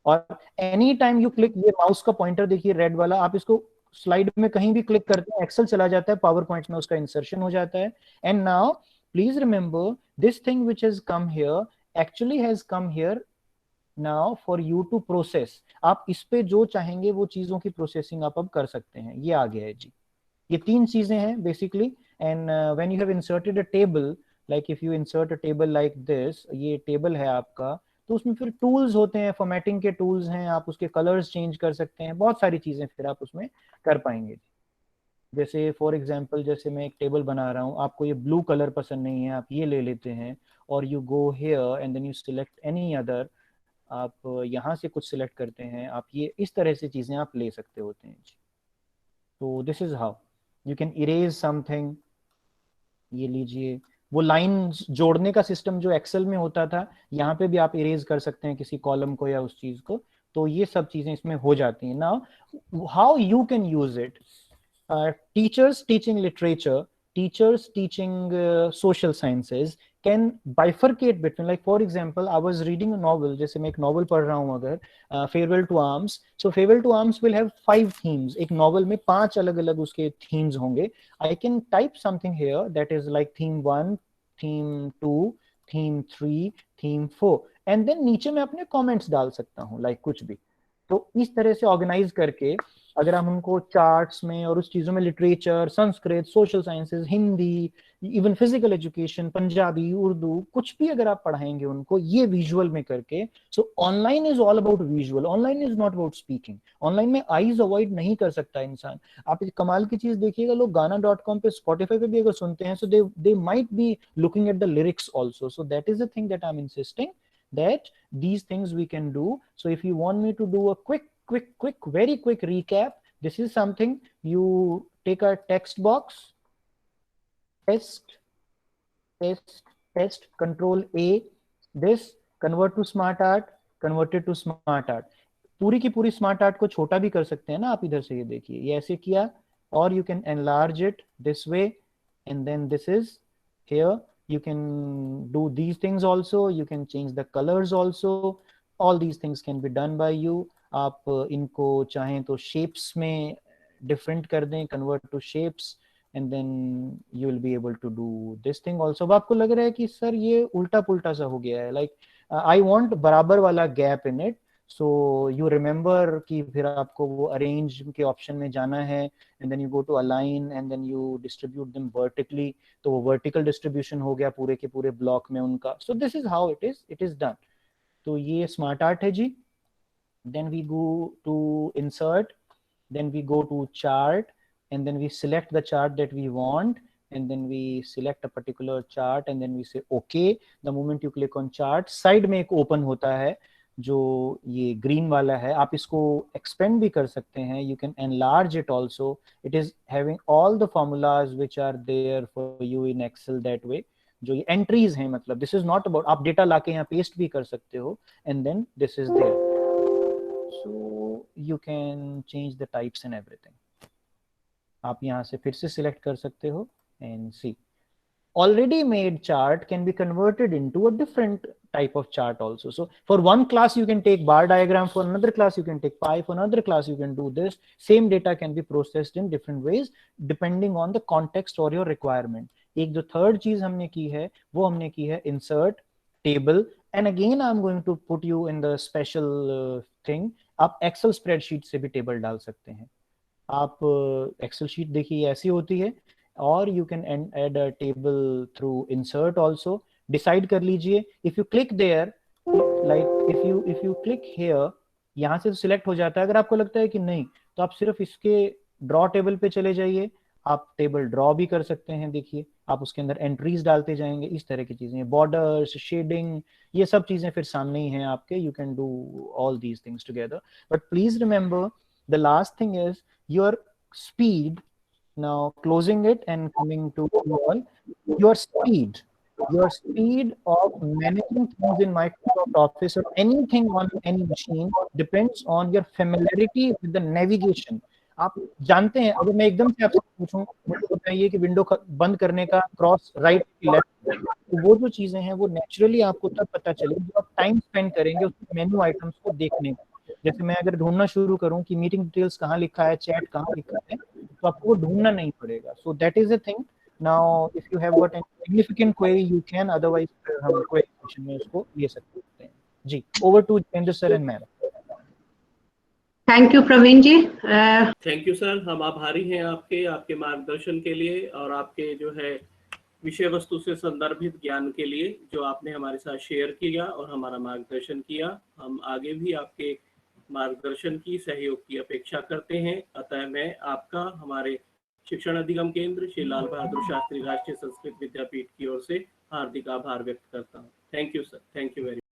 और एनी टाइम यू क्लिक, ये माउस का पॉइंटर देखिए रेड वाला, आप इसको स्लाइड में कहीं भी क्लिक करते हैं एक्सेल चला जाता है, पावर पॉइंट में उसका इंसर्शन हो जाता है। And now please remember this thing which has come here actually has come here now for you to process. आप इस पे जो चाहेंगे वो चीजों की प्रोसेसिंग आप अब कर सकते हैं। ये आ गया है जी। ये तीन चीजें हैं basically. And when you have inserted a table, like if you insert a table like this, ये टेबल है आपका, तो उसमें फिर टूल्स होते हैं, फॉर्मेटिंग के टूल्स हैं, आप उसके कलर्स चेंज कर सकते हैं, बहुत सारी चीजें फिर आप उसमें कर पाएंगे। जैसे फॉर एग्जांपल, जैसे मैं एक टेबल बना रहा हूँ, आपको ये ब्लू कलर पसंद नहीं है, आप ये ले लेते हैं और you go here and then you select any other, आप यहाँ से कुछ सिलेक्ट करते हैं, आप ये इस तरह से चीजें आप ले सकते होते हैं। तो this is how you can erase something. ये लीजिए, वो लाइन जोड़ने का सिस्टम जो एक्सेल में होता था, यहाँ पे भी आप इरेज कर सकते हैं किसी कॉलम को या उस चीज को। तो ये सब चीजें इसमें हो जाती हैं। Now how you can use it, teachers teaching literature, teachers teaching social sciences can bifurcate between, like for example I was reading a novel, जैसे मैं एक novel पढ़ रहा हूँ अगर, farewell to arms, so farewell to arms will have 5 themes। एक novel में 5 अलग अलग उसके themes होंगे। I can type something here that is like theme 1, theme 2, theme 3, theme 4, and then नीचे मैं अपने comments डाल सकता हूँ, like कुछ भी। तो इस तरह से ऑर्गेनाइज करके अगर हम उनको चार्ट्स में और उस चीजों में, literature, Sanskrit, social sciences, Hindi, even physical education, Punjabi, Urdu, कुछ भी अगर आप पढ़ाएंगे उनको ये विजुअल में करके, सो online is all about visual, online is not about speaking. Online में आईज अवॉइड नहीं कर सकता इंसान। आप एक कमाल की चीज देखिएगा, लोग गाना.com पे, स्पॉटिफाई पे भी अगर सुनते हैं, so they might be looking at the lyrics also. So that is the thing that I am insisting, that these things we can do. So if you want me to do a very quick recap, this is something. You take a text box, test, control A, this, convert to smart art, convert it to smart art. पूरी की पूरी स्मार्ट आर्ट को छोटा भी कर सकते हैं ना आप। इधर से ये देखिए, ये ऐसे किया, और you can enlarge it this way, and then this is here. You can do these things also, you can change the colors also, all these things can be done by you. आप इनको चाहें तो shapes में different कर दें, convert to shapes, and then you will be able to do this thing also. अब आपको लग रहा है कि सर ये उल्टा पुल्टा सा हो गया है, like I want बराबर वाला gap in it. So you remember कि फिर आपको वो arrange के option में जाना है, and then you go to align, and then you distribute them vertically. तो वो vertical distribution हो गया पूरे के पूरे block में उनका. So this is how it is done. तो ये smart art है जी. Then we go to insert, then we go to chart, and then we select the chart that we want, and then we select a particular chart, and then we say okay. The moment you click on chart, side में एक open होता है जो ये ग्रीन वाला है, आप इसको एक्सपेंड भी कर सकते हैं. You can enlarge it also. It is having all the formulas which are there for you in Excel that way. जो ये एंट्रीज हैं, मतलब दिस इज नॉट अबाउट आप डेटा लाके यहाँ पेस्ट भी कर सकते हो, and then this is there. So you can change the types and everything. आप यहाँ से फिर से सिलेक्ट कर सकते हो and see. Already made chart can be converted into a different type of chart also. So for one class you can take bar diagram, for another class you can take pie, for another class you can do this. Same data can be processed in different ways depending on the context or your requirement. एक जो third चीज हमने की है वो हमने की है insert table, and again I'm going to put you in the special thing. आप Excel spreadsheet से भी table डाल सकते हैं. आप Excel sheet देखिए ऐसी होती है, or you can add a table through insert also. Decide कर लीजिए. If you click there, like if you click here, यहाँ से select हो जाता है. अगर आपको लगता है कि नहीं, तो आप सिर्फ इसके draw table पे चले जाइए. आप टेबल ड्रॉ भी कर सकते हैं. देखिए आप उसके अंदर एंट्रीज डालते जाएंगे, इस तरह की चीजें, बॉर्डर्स, शेडिंग, ये सब चीजें फिर सामने ही हैं आपके. You can do all these things together, but please remember the last thing is your speed. Now closing it and coming to all, your speed of managing things in Microsoft Office or anything on any machine depends on your familiarity with the navigation. आप जानते हैं, अगर मैं एकदम से आपसे पूछूं, मुझे बताइए कि विंडो बंद करने का क्रॉस राइट लेफ्ट, तो वो जो चीजें हैं वो नेचुरली आपको तब पता चलेगी जब आप टाइम स्पेंड करेंगे उस मेन्यू आइटम्स को देखने में. जैसे मैं अगर ढूंढना शुरू करूं कि मीटिंग डिटेल्स कहाँ लिखा है, चैट कहाँ लिखा है, तो आपको वो ढूंढना नहीं पड़ेगा. So that is a thing. Now if you have got any significant query you can, otherwise हम क्वेरी सेक्शन में उसको ले सकते हैं. जी, over to Jitendra sir and madam. Thank you Praveen ji. Thank you sir. हम आभारी हैं आपके मार्गदर्शन के लिए और आपके जो है विषय वस्तु से संदर्भित ज्ञान के लिए जो आपने हमारे साथ शेयर किया और हमारा मार्गदर्शन किया. हम आगे भी आपके मार्गदर्शन की, सहयोग की अपेक्षा करते हैं. अतः मैं आपका हमारे शिक्षण अधिगम केंद्र श्री लाल बहादुर शास्त्री राष्ट्रीय संस्कृत विद्यापीठ की ओर से हार्दिक आभार व्यक्त करता हूँ. Thank you sir. Thank you very much.